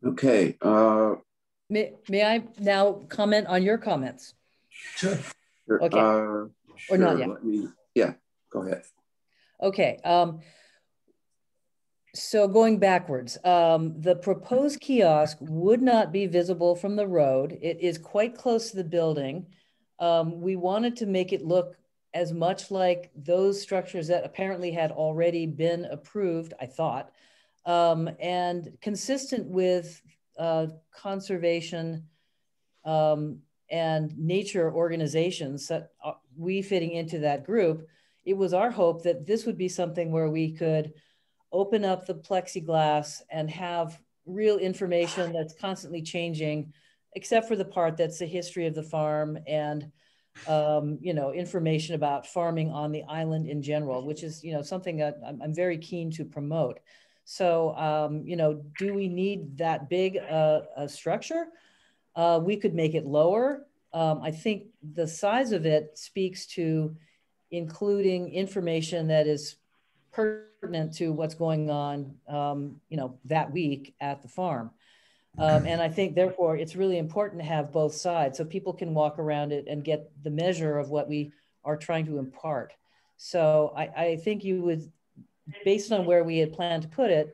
Okay. May I now comment on your comments? Sure. Okay. Sure. Or not yet? Yeah, go ahead. Okay. So going backwards, the proposed kiosk would not be visible from the road. It is quite close to the building. We wanted to make it look as much like those structures that apparently had already been approved, I thought, and consistent with conservation and nature organizations that we fitting into that group. It was our hope that this would be something where we could open up the plexiglass and have real information that's constantly changing, except for the part that's the history of the farm and information about farming on the island in general, which is something that I'm very keen to promote. So do we need that big a structure? We could make it lower. I think the size of it speaks to including information that is pertinent to what's going on, that week at the farm. And I think, therefore, it's really important to have both sides so people can walk around it and get the measure of what we are trying to impart. So I think you would, based on where we had planned to put it,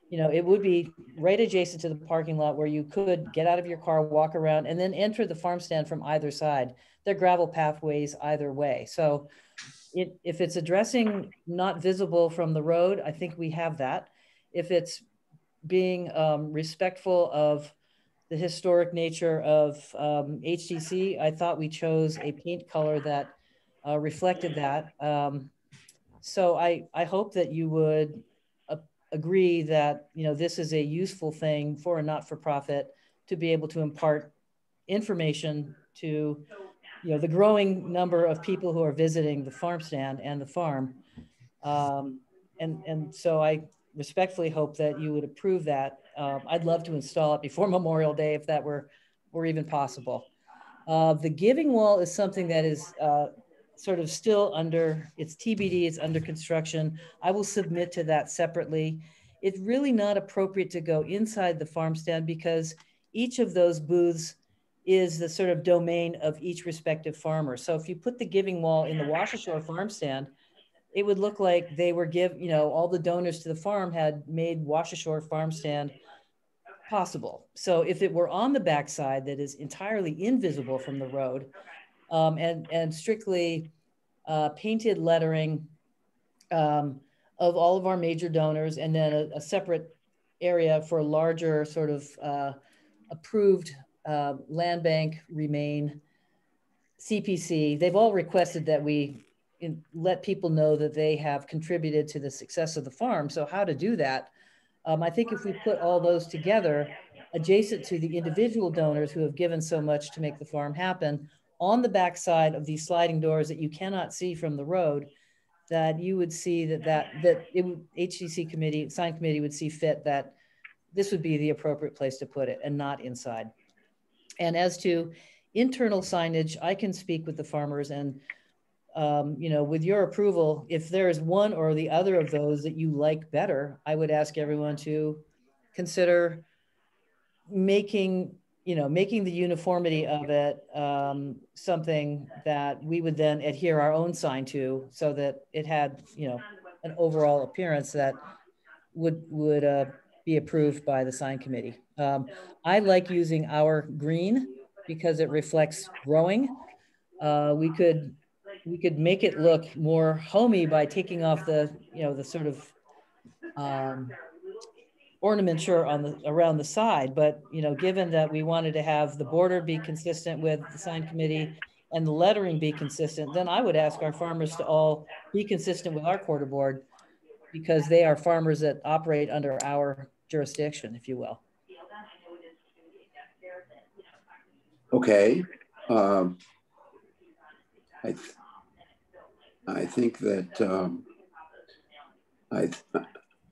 you know, it would be right adjacent to the parking lot where you could get out of your car, walk around, and then enter the farm stand from either side. They're gravel pathways either way. So if it's addressing not visible from the road, I think we have that. If it's being respectful of the historic nature of HTC, I thought we chose a paint color that reflected that. So I hope that you would agree that, you know, this is a useful thing for a not-for-profit to be able to impart information to, you know, the growing number of people who are visiting the farm stand and the farm. And so I respectfully hope that you would approve that. I'd love to install it before Memorial Day if that were even possible. The giving wall is something that is sort of still under, it's TBD, it's under construction. I will submit to that separately. It's really not appropriate to go inside the farm stand because each of those booths is the sort of domain of each respective farmer. So if you put the giving wall in the Washashore farm stand, it would look like they were you know, all the donors to the farm had made Washashore farm stand possible. So if it were on the backside that is entirely invisible from the road, and strictly painted lettering of all of our major donors, and then a separate area for larger sort of approved land bank, Remain, CPC. They've all requested that we let people know that they have contributed to the success of the farm. So how to do that? I think if we put all those together, adjacent to the individual donors who have given so much to make the farm happen, on the backside of these sliding doors that you cannot see from the road, that you would see that it would, HTC committee, sign committee would see fit that this would be the appropriate place to put it and not inside. And as to internal signage, I can speak with the farmers and, you know, with your approval, if there is one or the other of those that you like better, I would ask everyone to consider making the uniformity of it something that we would then adhere our own sign to, so that it had, you know, an overall appearance that would be approved by the sign committee. I like using our green because it reflects growing. We could make it look more homey by taking off the, you know, the sort of ornamenture on around the side, but, you know, given that we wanted to have the border be consistent with the sign committee and the lettering be consistent, then I would ask our farmers to all be consistent with our quarter board, because they are farmers that operate under our jurisdiction, if you will. Okay. I think that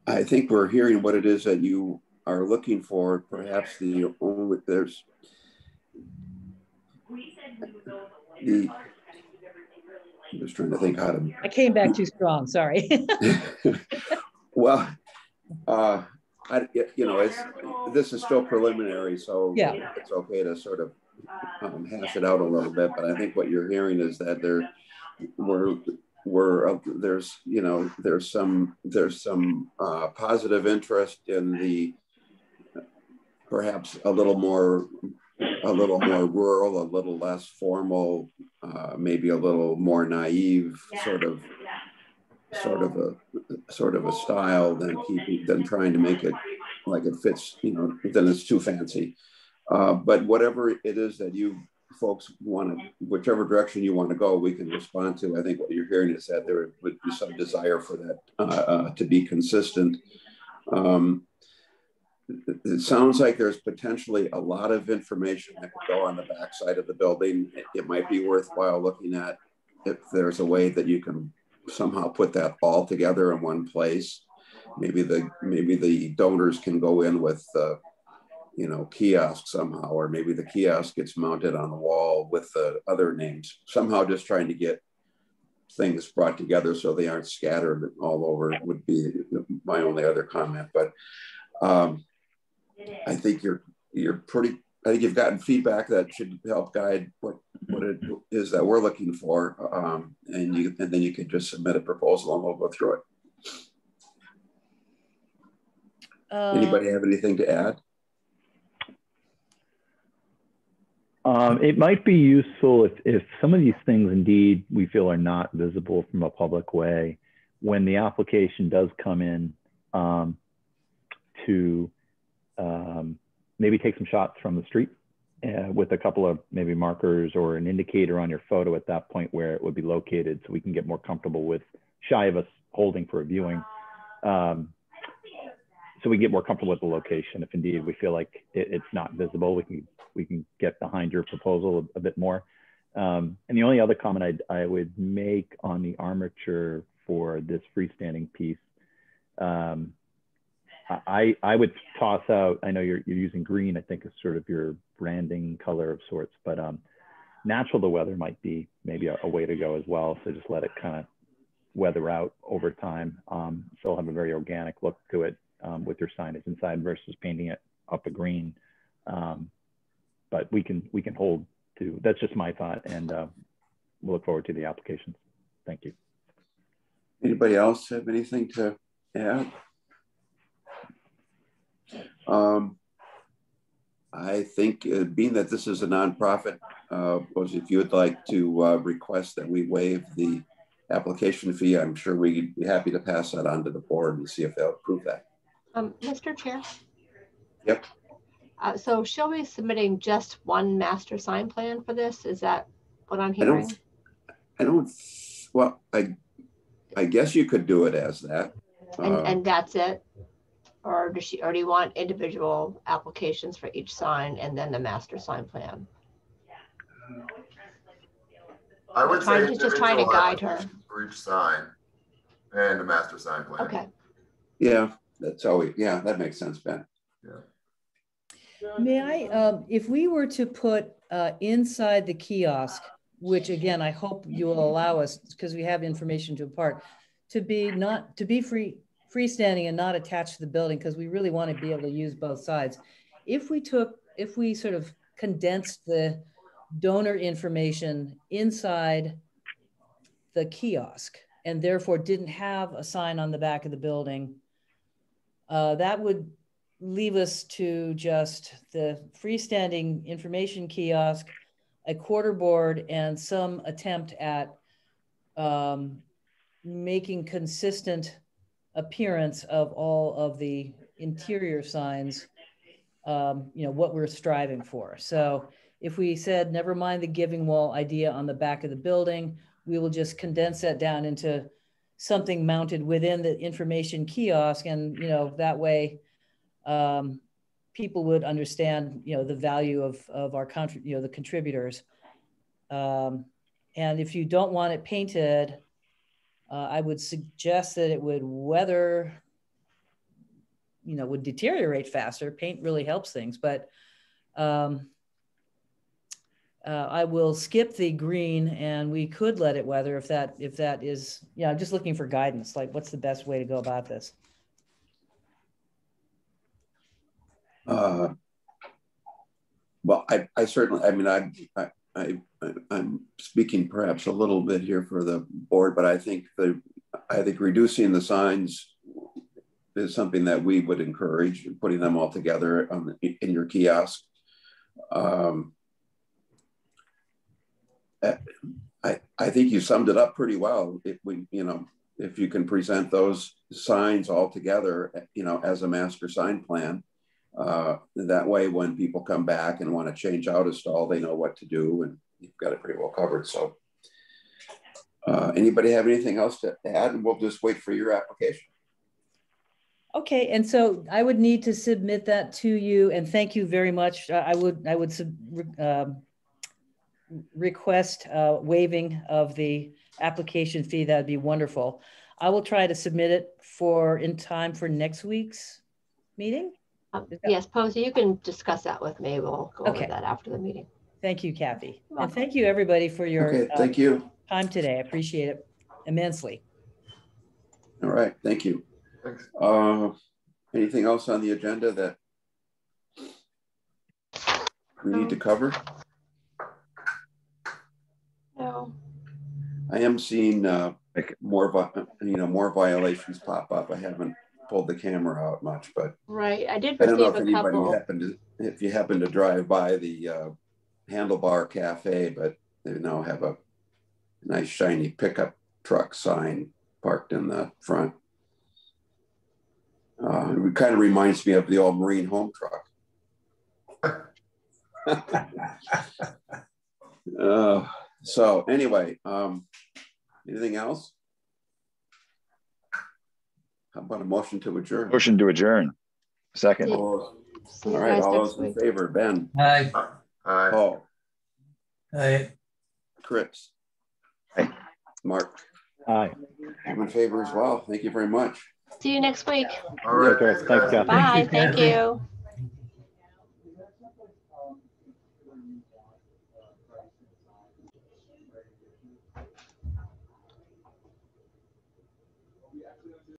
I think we're hearing what it is that you are looking for. Perhaps the only I'm just trying to think how to. I came back too strong. Sorry. Well, you know, this is still preliminary, so yeah, it's okay to sort of hash it out a little bit. But I think what you're hearing is that there's some positive interest in the perhaps a little more rural, a little less formal, maybe a little more naive sort of a style than trying to make it like it fits, you know, then it's too fancy. But whatever it is that you folks want to, whichever direction you want to go, we can respond to. I think what you're hearing is that there would be some desire for that to be consistent. It sounds like there's potentially a lot of information that could go on the backside of the building. It might be worthwhile looking at if there's a way that you can somehow put that all together in one place. Maybe the donors can go in with you know, kiosk somehow, or maybe the kiosk gets mounted on the wall with the other names. Somehow just trying to get things brought together so they aren't scattered all over would be my only other comment. But I think I think you've gotten feedback that should help guide what it is that we're looking for, and then you can just submit a proposal and we'll go through it. Anybody have anything to add? It might be useful if some of these things indeed we feel are not visible from a public way, when the application does come in, to maybe take some shots from the street with a couple of maybe markers or an indicator on your photo at that point where it would be located, so we can get more comfortable with, shy of us holding for a viewing. So we get more comfortable with the location. If indeed we feel like it's not visible, we can get behind your proposal a bit more. And the only other comment I would make on the armature for this freestanding piece, I would toss out, I know you're using green, I think is sort of your branding color of sorts, but natural to weather might be maybe a way to go as well. So just let it kind of weather out over time. Still have a very organic look to it with your signage inside versus painting it up a green. But we can hold to, that's just my thought, and we'll look forward to the applications. Thank you. Anybody else have anything to add? I think being that this is a nonprofit, if you would like to request that we waive the application fee, I'm sure we'd be happy to pass that on to the board and see if they'll approve that. Mr. Chair? Yep. So shall we be submitting just one master sign plan for this? Is that what I'm hearing? Well, I guess you could do it as that. And that's it? Or do you want individual applications for each sign and then the master sign plan? I would say just trying to guide her for each sign and a master sign plan. Okay. Yeah, that's always, yeah, that makes sense, Ben. Yeah. May I, if we were to put inside the kiosk, which again, I hope you will allow us, because we have information to impart, to be freestanding and not attached to the building, because we really want to be able to use both sides. If we sort of condensed the donor information inside the kiosk and therefore didn't have a sign on the back of the building, that would leave us to just the freestanding information kiosk, a quarter board, and some attempt at making consistent appearance of all of the interior signs, what we're striving for. So if we said, never mind the giving wall idea on the back of the building, we will just condense that down into something mounted within the information kiosk. And, that way people would understand, the value of our, the contributors. And if you don't want it painted, I would suggest that it would would deteriorate faster. Paint really helps things, but I will skip the green, and we could let it weather if that is, I'm just looking for guidance. Like, what's the best way to go about this? Well, I certainly, I'm speaking perhaps a little bit here for the board, but I think reducing the signs is something that we would encourage, putting them all together in your kiosk. I think you summed it up pretty well. If you can present those signs all together, as a master sign plan, that way when people come back and want to change out a stall, they know what to do, and you've got it pretty well covered. So anybody have anything else to add? And we'll just wait for your application. Okay, and so I would need to submit that to you, and thank you very much. I would request waiving of the application fee. That'd be wonderful. I will try to submit it in time for next week's meeting. Yes, Posey, you can discuss that with me. We'll go over that after the meeting. Thank you, Kathy. And thank you, everybody, for your thank you. time today. I appreciate it immensely. All right, thank you. Thanks. Anything else on the agenda that we need to cover? No. I am seeing more violations pop up. I haven't pulled the camera out much, but right. I did I don't know receive if a couple. if you happen to drive by the Handlebar Cafe, but they now have a nice shiny pickup truck sign parked in the front. It kind of reminds me of the old Marine Home truck. So anyway, anything else? How about a motion to adjourn? Motion to adjourn. Second. All right, all those in favor, Ben. Aye. Aye. Paul. Aye. Chris. Aye. Mark. Aye. I'm in favor as well. Thank you very much. See you next week. All right. Okay, thanks, Kathy. Bye. Thank you.